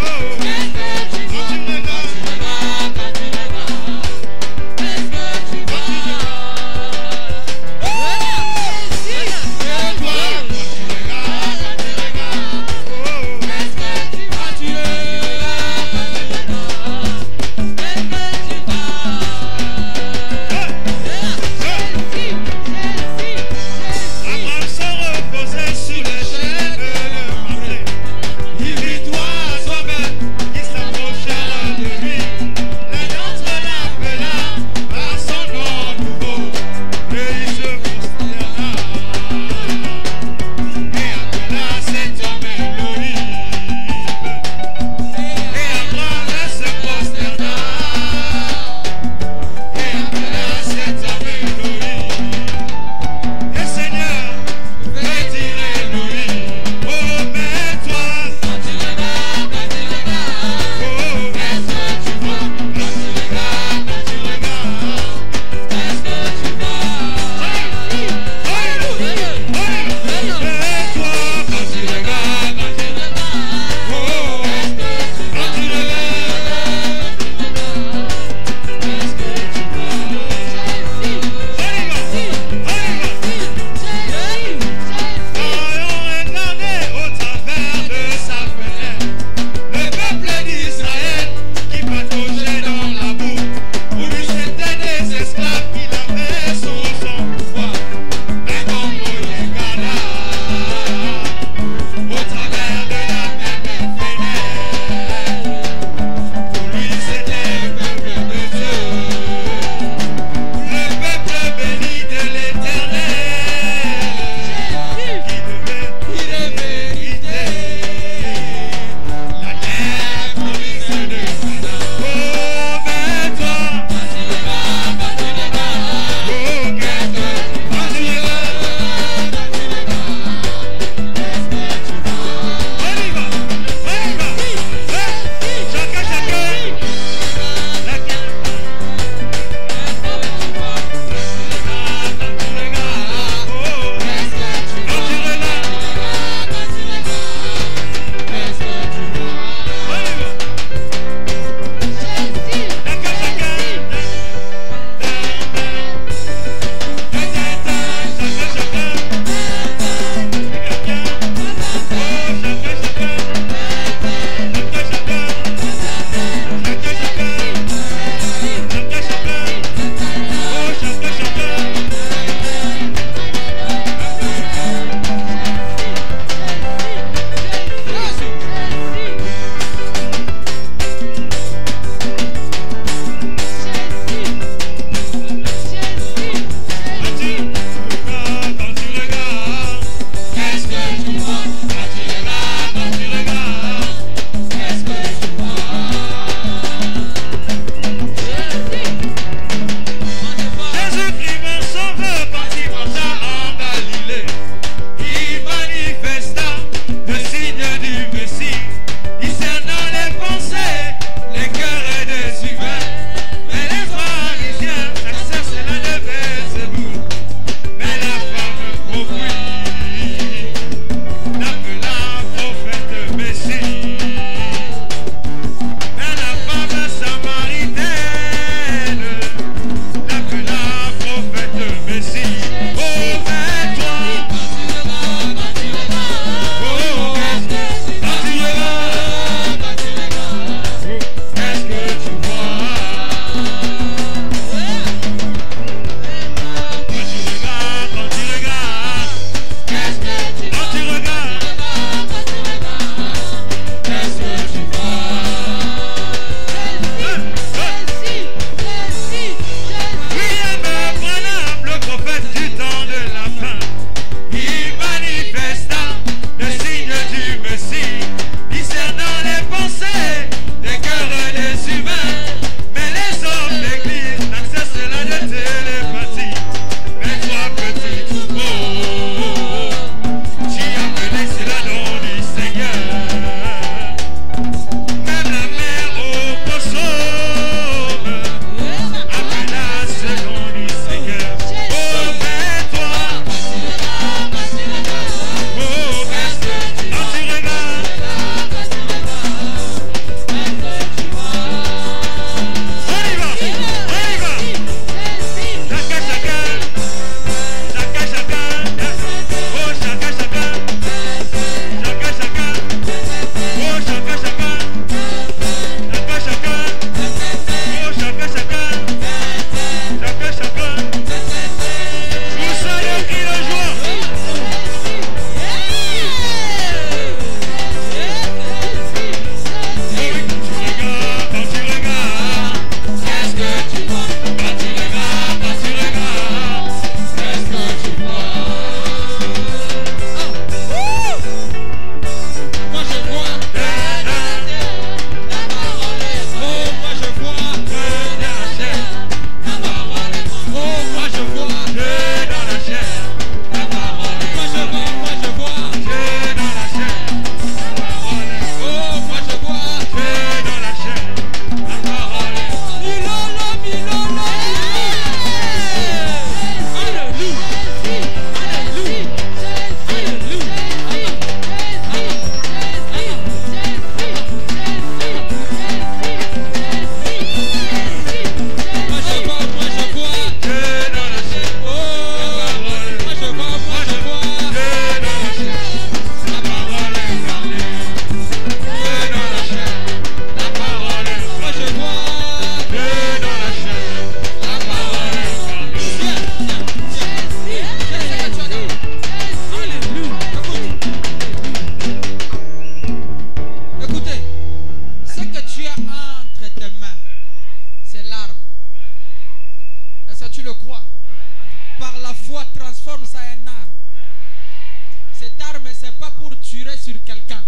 sur quelqu'un,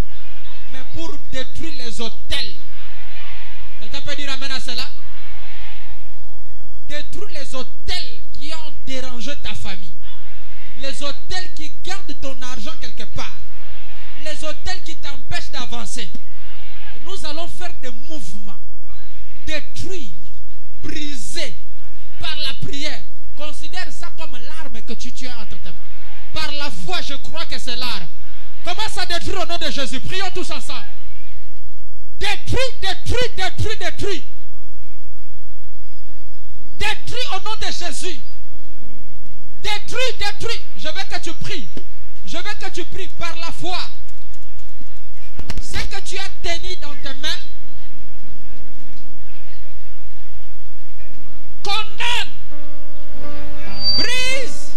mais pour détruire les autels. Quelqu'un peut dire amen à cela? Détruire les autels qui ont dérangé ta famille. Les autels qui gardent ton argent quelque part. Les autels qui t'empêchent d'avancer. Nous allons faire des mouvements. Détruire, briser par la prière. Considère ça comme l'arme que tu as entre tes mains. Par la foi, je crois que c'est l'arme. Commence à détruire au nom de Jésus. Prions tous ensemble. Détruis, détruis, détruis, détruis. Détruis au nom de Jésus. Détruis, détruis. Je veux que tu pries. Je veux que tu pries par la foi. Ce que tu as tenu dans tes mains, condamne, brise.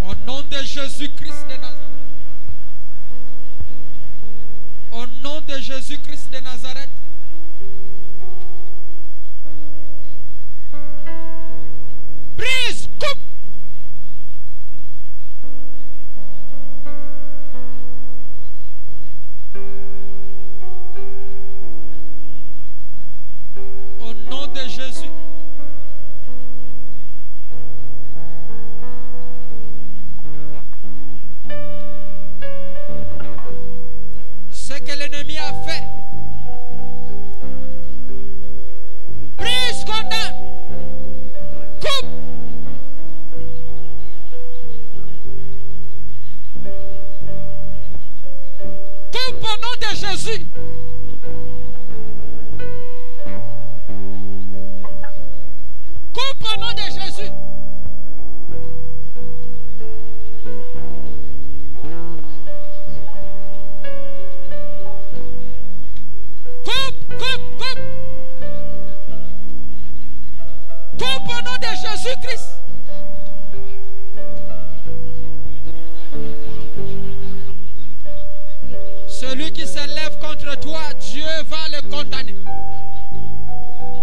Au nom de Jésus-Christ de Nazareth. Au nom de Jésus-Christ de Nazareth. Brise, coupe. Au nom de Jésus. Ce que l'ennemi a fait. Brise, condamne. Coupe. Coupe au nom de Jésus. Coupe au nom de Jésus. Coupe, coupe, coupe. Coupe au nom de Jésus-Christ. Celui qui s'élève contre toi, Dieu va le condamner.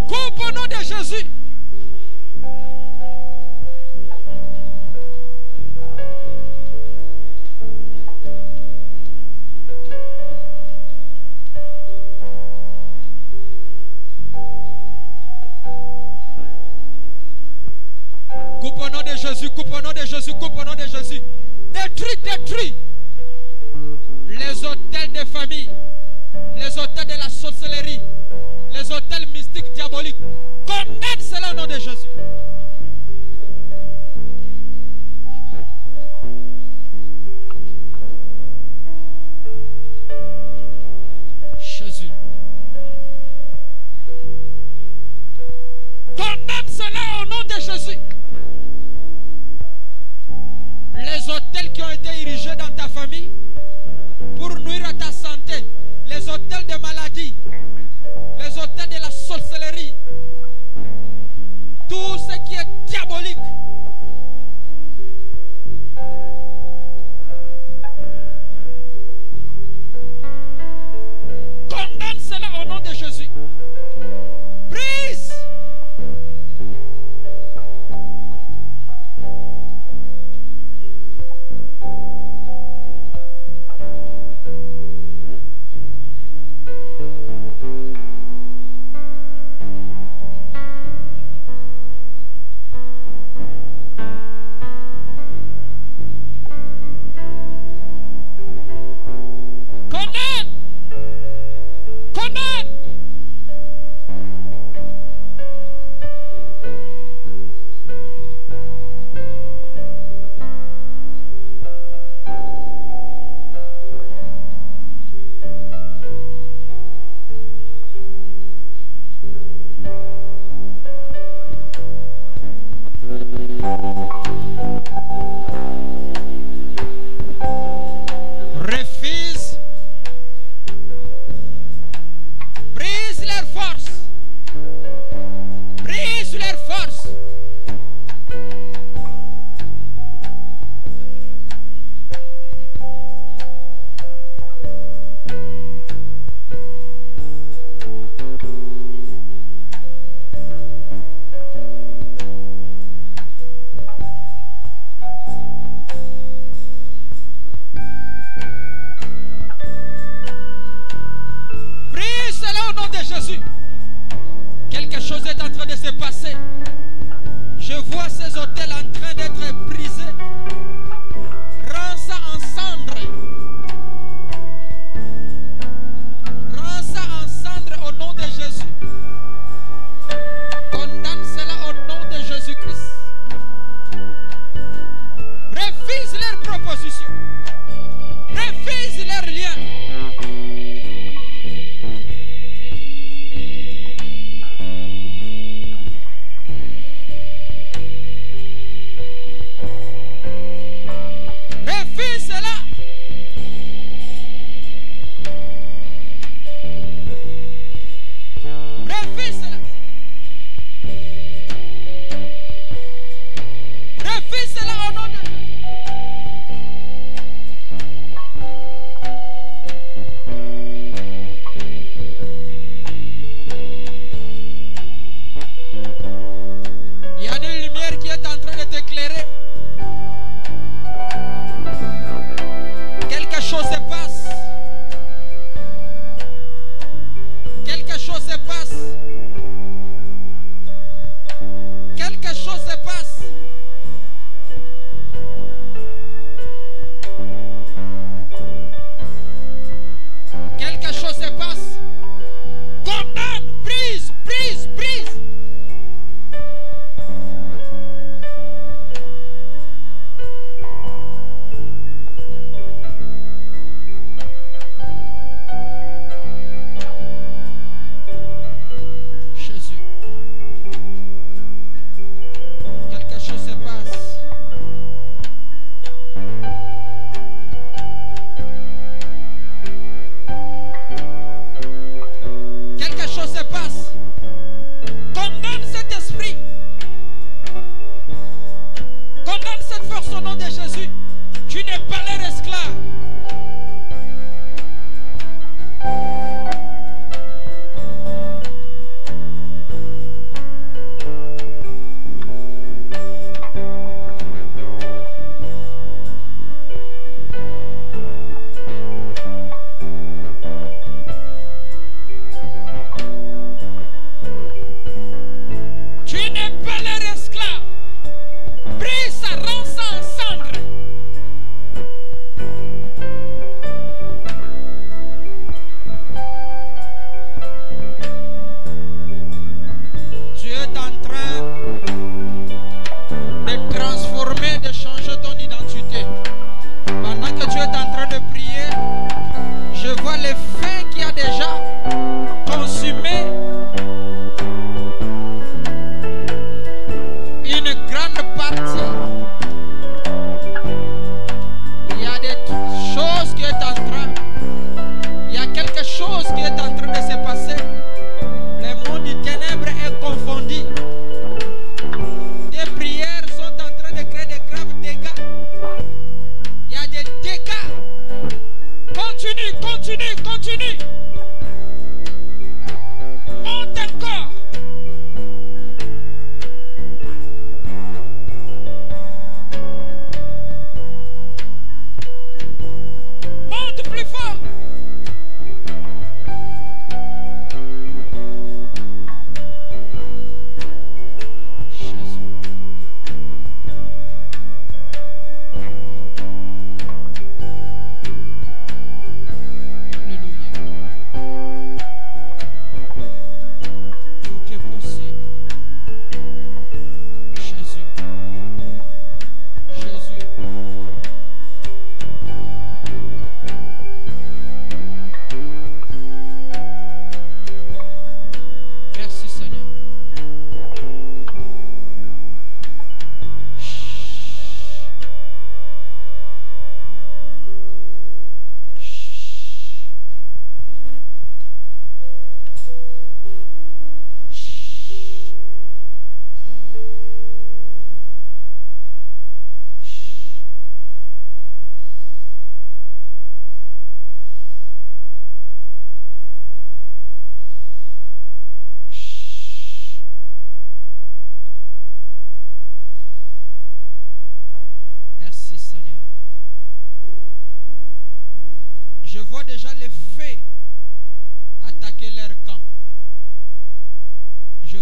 Coupe au nom de Jésus. Coupe au nom de Jésus, coupe au nom de Jésus, coupe au nom de Jésus. Détruis, détruis les hôtels de famille, les hôtels de la sorcellerie, les hôtels mystiques diaboliques. Condamne cela au nom de Jésus. Jésus. Condamne cela au nom de Jésus. Les hôtels qui ont été érigés dans ta famille pour nuire à ta santé, les hôtels de maladie, les hôtels de la sorcellerie, tout ce qui est diabolique. Condamne cela au nom de Jésus. Brise. Jésus. Quelque chose est en train de se passer. Je vois ces hôtels en train d'être brisés. Rends ça en cendres. Rends ça en cendres au nom de Jésus. Condamne cela au nom de Jésus-Christ. Refuse leurs propositions. Refuse leurs liens.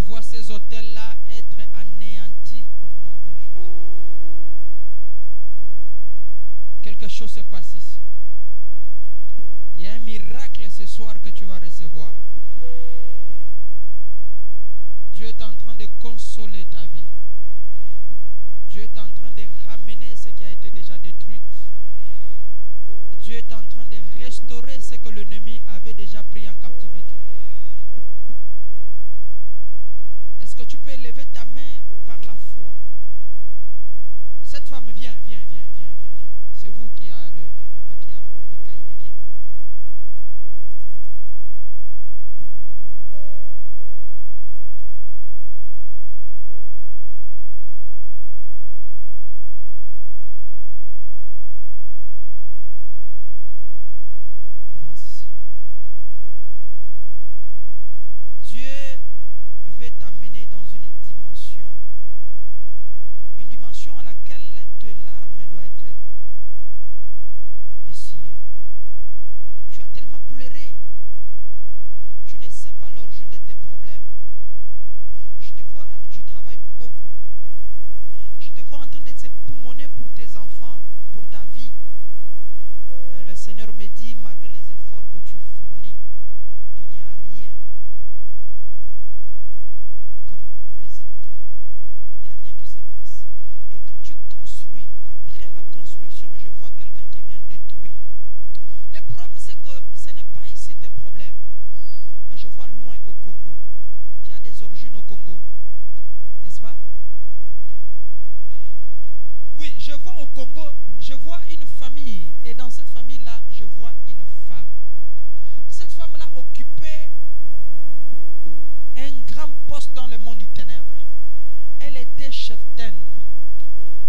vois ces hôtels-là être anéantis au nom de Jésus. Quelque chose se passe ici. Il y a un miracle ce soir que tu vas recevoir. Dieu est en train de consoler ta vie. Dieu est en train de ramener ce qui a été déjà détruit. Dieu est en train de restaurer ce que l'ennemi avait déjà pris en captivité. Est-ce que tu peux lever ta main par la foi? Cette femme, viens. C'est vous qui avez le papier à la main, le cahier, viens. Avance. Dieu veut t'amener dans une dimension à laquelle tes larmes doivent être essuyées. Tu as tellement pleuré. Tu ne sais pas l'origine de tes problèmes. Je te vois, tu travailles beaucoup. Je te vois en train de te poumonner pour tes enfants, pour ta vie. Mais le Seigneur me dit, malgré les efforts que tu fournis, il n'y a rien comme résultat. Il n'y a rien qui se passe. Et quand tu construis, après la construction, je vois quelqu'un qui vient détruire. Le problème, c'est que ce n'est pas ici tes problèmes. Mais je vois loin au Congo. Tu as des origines au Congo. N'est-ce pas? Oui, je vois au Congo, je vois une famille. Et dans cette famille-là, je vois une femme. Cette femme-là occupait un grand poste dans le monde du ténèbre. Elle était cheftaine.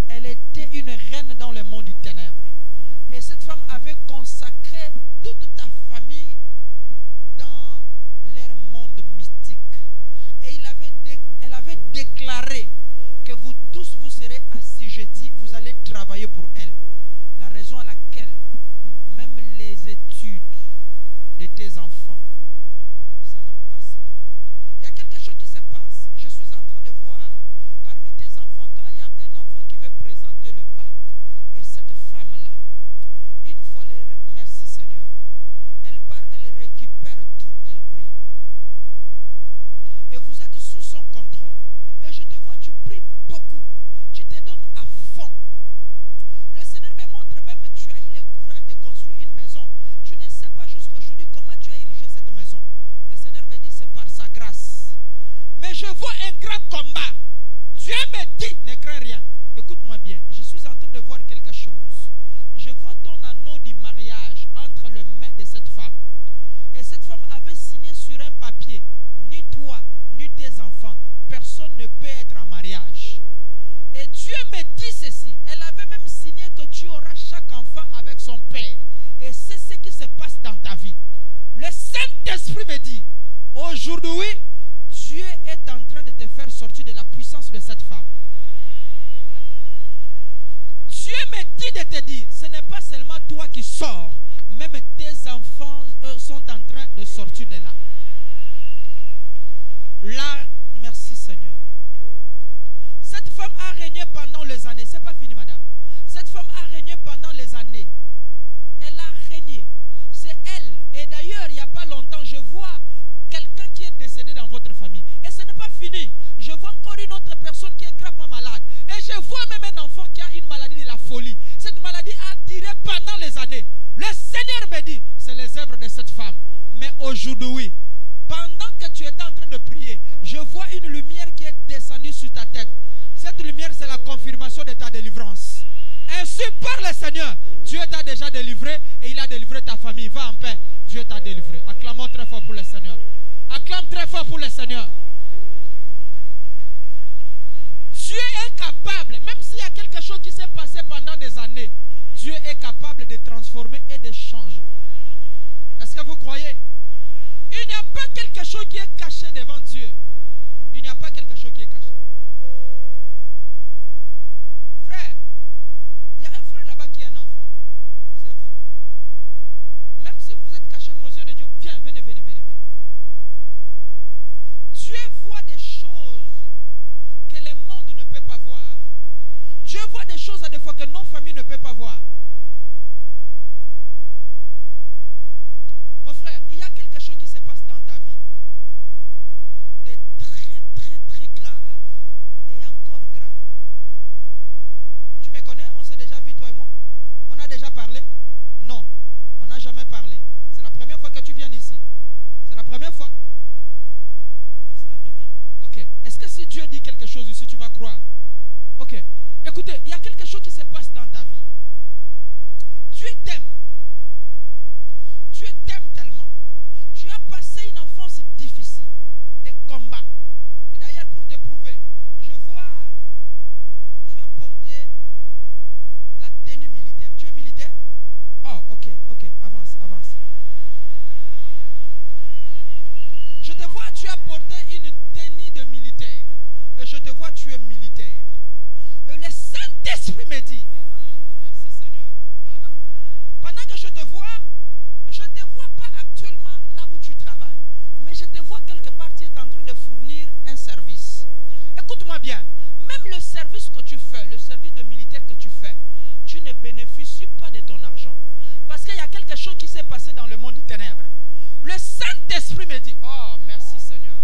Elle était une reine dans le monde du ténèbre. Et cette femme avait consacré toute ta famille dans leur monde mystique. Et elle avait déclaré que vous tous vous serez assujettis, vous allez travailler pour elle. La raison à laquelle même les études de tes enfants, ça ne passe pas. Il y a quelque chose qui se passe. Je suis en train de voir parmi tes enfants, quand il y a un enfant qui veut présenter le bac, et cette femme-là, une fois merci Seigneur, elle part, elle récupère tout, elle brille. Et vous êtes sous son contrôle. Et je te vois, tu pries beaucoup. Tu te donnes à fond. Le Seigneur me montre même, tu as eu le courage de construire une maison. Tu ne sais pas jusqu'aujourd'hui comment tu as érigé cette maison. Le Seigneur me dit, c'est par sa grâce. Mais je vois un grand combat. Dieu me dit, ne crains rien. Écoute-moi bien, je suis en train de voir quelque chose. Je vois ton anneau du mariage entre les mains de cette femme. Et cette femme avait signé sur un papier, ni toi, ni tes enfants, personne ne peut être en mariage. Et Dieu me dit ceci. Elle avait même signé que tu auras chaque enfant avec son père. Et c'est ce qui se passe dans ta vie. Le Saint-Esprit me dit, aujourd'hui, Dieu est en train de te faire sortir de la puissance de cette femme. Dieu me dit de te dire, ce n'est pas seulement toi qui sors, même tes enfants sont en train de sortir de là. Là, merci Seigneur. Cette femme a régné pendant les années. C'est pas fini, madame. Cette femme a régné pendant les années. Elle a régné. C'est elle. Et d'ailleurs, il n'y a pas longtemps, je vois quelqu'un qui est décédé dans votre famille. Et ce n'est pas fini. Je vois encore une autre personne qui est gravement malade. Et je vois même un enfant qui a une maladie de la folie. Cette maladie a duré pendant les années. Le Seigneur me dit, c'est les œuvres de cette femme. Mais aujourd'hui, pendant que tu étais en train de prier, je vois une lumière qui est descendue sur ta tête. Cette lumière, c'est la confirmation de ta délivrance. Ainsi par le Seigneur, Dieu t'a déjà délivré et il a délivré ta famille. Va en paix, Dieu t'a délivré. Acclamons très fort pour le Seigneur. Acclame très fort pour le Seigneur. Dieu est capable, même s'il y a quelque chose qui s'est passé pendant des années, Dieu est capable de transformer et de changer. Est-ce que vous croyez? Il n'y a pas quelque chose qui est caché devant Dieu. Il n'y a pas quelque chose qui est caché. Frère, il y a un frère là-bas qui est un enfant. C'est vous. Même si vous êtes caché aux yeux de Dieu, viens, venez. Dieu voit des choses Écoutez, il y a quelque chose qui se passe dans ta vie. Dieu t'aime. Dieu t'aime tellement. Tu as passé une enfance difficile, des combats. Et d'ailleurs, pour te prouver, je vois, tu as porté la tenue militaire. Tu es militaire? Oh, ok, avance, avance. Je te vois, tu as porté une tenue de militaire. Et je te vois, tu es militaire. Et le Saint-Esprit me dit, merci Seigneur. Pendant que je te vois pas actuellement là où tu travailles. Mais je te vois quelque part, tu es en train de fournir un service. Écoute-moi bien. Même le service que tu fais, le service de militaire que tu fais, tu ne bénéficies pas de ton argent. Parce qu'il y a quelque chose qui s'est passé dans le monde des ténèbres. Le Saint-Esprit me dit, oh, merci Seigneur.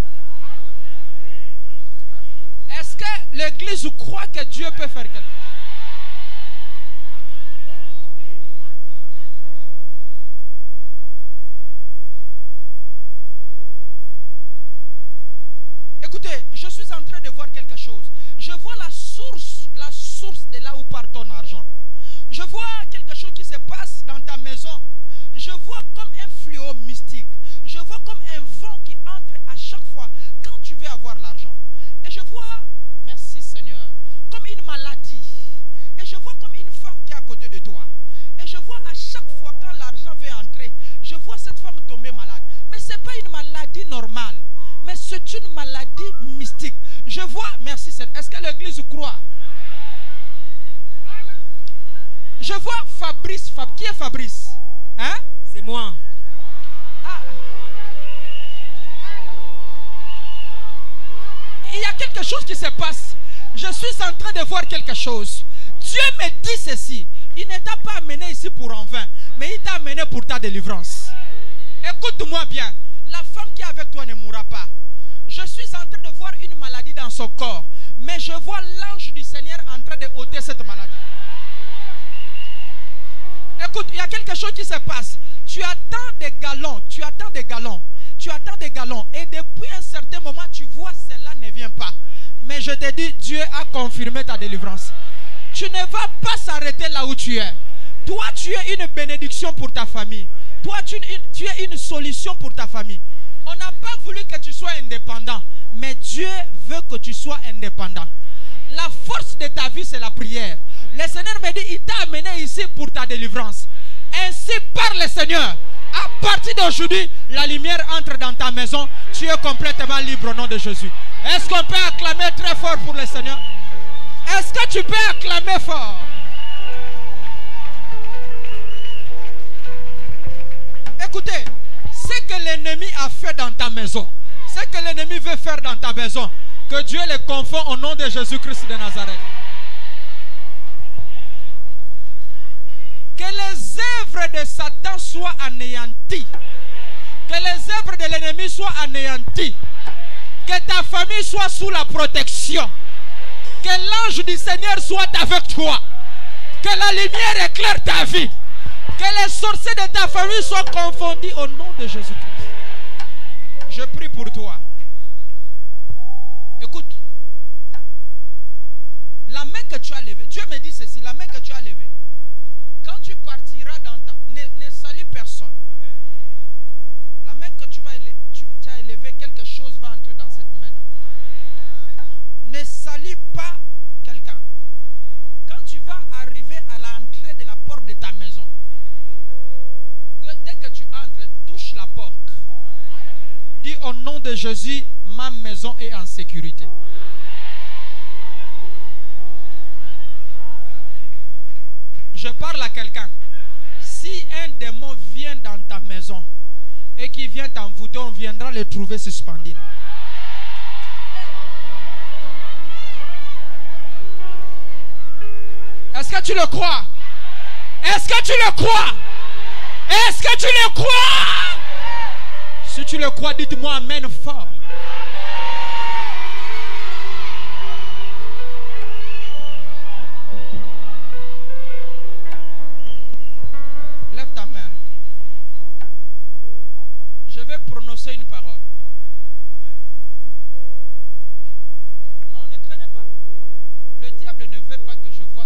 Est-ce que l'église croit que Dieu peut faire quelque chose? Écoutez, je suis en train de voir quelque chose. Je vois la source de là où part ton argent. Je vois quelque chose qui se passe dans ta maison. Je vois comme un fléau mystique. Je vois comme un vent qui entre à chaque fois quand tu veux avoir l'argent. Et je vois, merci Seigneur, comme une maladie. Et je vois comme une femme qui est à côté de toi. Et je vois à chaque fois quand l'argent veut entrer, je vois cette femme tomber malade. Mais ce n'est pas une maladie normale. Mais c'est une maladie mystique. Je vois, merci Seigneur. Est-ce que l'église croit? Je vois Fabrice. Qui est Fabrice? Hein? C'est moi. Ah. Il y a quelque chose qui se passe. Je suis en train de voir quelque chose. Dieu me dit ceci. Il ne t'a pas amené ici pour en vain, mais il t'a amené pour ta délivrance. Écoute-moi bien. La femme qui est avec toi ne mourra pas. Je suis en train de voir une maladie dans son corps, mais je vois l'ange du Seigneur en train de ôter cette maladie. Écoute, il y a quelque chose qui se passe. Tu attends des galons, et depuis un certain moment, tu vois cela ne vient pas. Mais je te dis, Dieu a confirmé ta délivrance. Tu ne vas pas s'arrêter là où tu es. Toi, tu es une bénédiction pour ta famille. Toi, tu es une solution pour ta famille. On n'a pas voulu que tu sois indépendant, mais Dieu veut que tu sois indépendant. La force de ta vie, c'est la prière. Le Seigneur me dit, il t'a amené ici pour ta délivrance. Ainsi parle le Seigneur. À partir d'aujourd'hui, la lumière entre dans ta maison. Tu es complètement libre au nom de Jésus. Est-ce qu'on peut acclamer très fort pour le Seigneur? Est-ce que tu peux acclamer fort? Écoutez, ce que l'ennemi a fait dans ta maison, ce que l'ennemi veut faire dans ta maison, que Dieu les confond au nom de Jésus-Christ de Nazareth. Que les œuvres de Satan soient anéanties. Que les œuvres de l'ennemi soient anéanties. Que ta famille soit sous la protection. Que l'ange du Seigneur soit avec toi. Que la lumière éclaire ta vie. Que les sorciers de ta famille soient confondus au nom de Jésus-Christ. Je prie pour toi. Écoute. La main que tu as levée, Dieu me dit ceci, la main que tu as levée, quand tu partiras dans ta... Ne salue personne. La main que tu as élevée, quelque chose va entrer dans cette main-là. Ne salue pas quelqu'un. Quand tu vas arriver à l'entrée de la porte de ta maison, dès que tu entres, touche la porte. Dis au nom de Jésus, ma maison est en sécurité. Je parle à quelqu'un. Si un démon vient dans ta maison et qui vient t'envoûter, on viendra le trouver suspendu. Est-ce que tu le crois? Est-ce que tu le crois? Est-ce que tu le crois? Si tu le crois, dites-moi amen fort. Lève ta main. Je vais prononcer une parole. Non, ne craignez pas. Le diable ne veut pas que je vois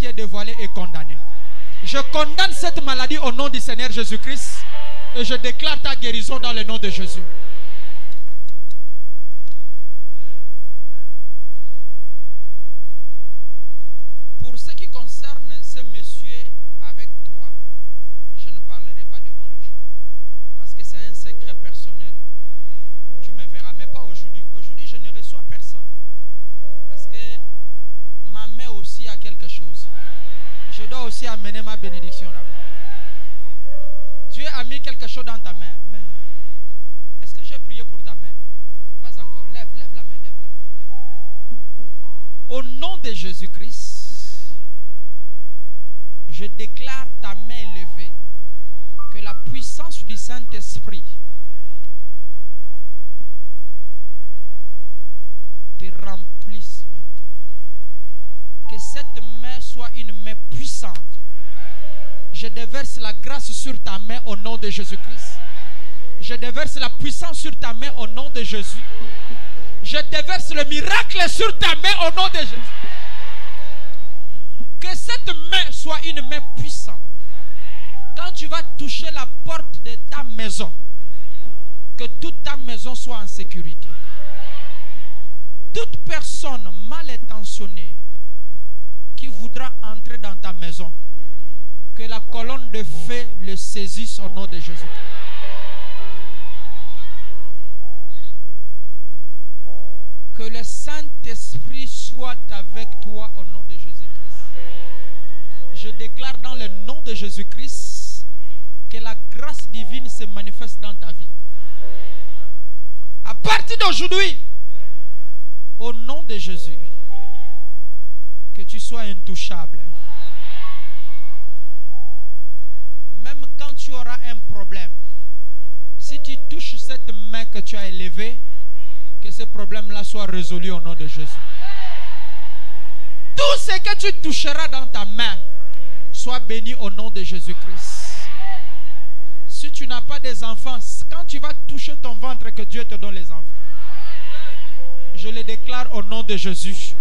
qui est dévoilée est condamnée. Je condamne cette maladie au nom du Seigneur Jésus-Christ et je déclare ta guérison dans le nom de Jésus. Pour ce qui concerne ce monsieur avec toi, je ne parlerai pas devant les gens parce que c'est un secret personnel. Tu me verras, mais pas aujourd'hui. Aujourd'hui, je ne reçois personne parce que ma main aussi a quelque chose. Je dois aussi amener ma bénédiction là-bas. Dieu a mis quelque chose dans ta main. Est-ce que j'ai prié pour ta main? Pas encore. Lève la main, lève la main. Au nom de Jésus-Christ, je déclare ta main levée, que la puissance du Saint-Esprit te remplisse maintenant. Que cette main soit une main puissante. Je déverse la grâce sur ta main au nom de Jésus-Christ. Je déverse la puissance sur ta main au nom de Jésus. Je déverse le miracle sur ta main au nom de Jésus. Que cette main soit une main puissante. Quand tu vas toucher la porte de ta maison, que toute ta maison soit en sécurité. Toute personne mal intentionnée qui voudra entrer dans ta maison, que la colonne de feu le saisisse au nom de Jésus. Que le Saint-Esprit soit avec toi au nom de Jésus-Christ. Je déclare dans le nom de Jésus-Christ que la grâce divine se manifeste dans ta vie. À partir d'aujourd'hui, au nom de Jésus, que tu sois intouchable. Même quand tu auras un problème, si tu touches cette main que tu as élevée, que ce problème-là soit résolu au nom de Jésus. Tout ce que tu toucheras dans ta main, soit béni au nom de Jésus-Christ. Si tu n'as pas des enfants, quand tu vas toucher ton ventre, que Dieu te donne les enfants. Je le déclare au nom de Jésus.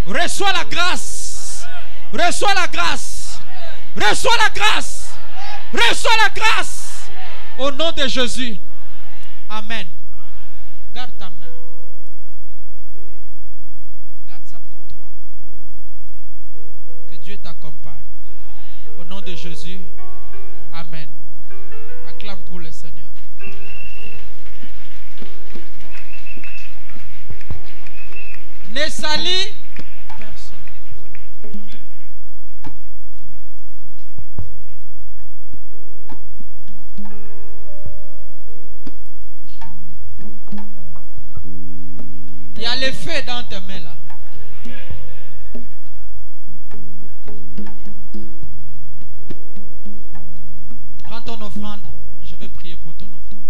Reçois la grâce. Reçois la grâce. Reçois la grâce. Reçois la grâce. Au nom de Jésus. Amen. Garde ta main. Garde ça pour toi. Que Dieu t'accompagne. Au nom de Jésus. Amen. Acclame pour le Seigneur. Ne salis personne. Il y a le feu dans tes mains là. Prends ton offrande. Je vais prier pour ton offrande.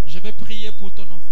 Je vais prier pour ton offrande.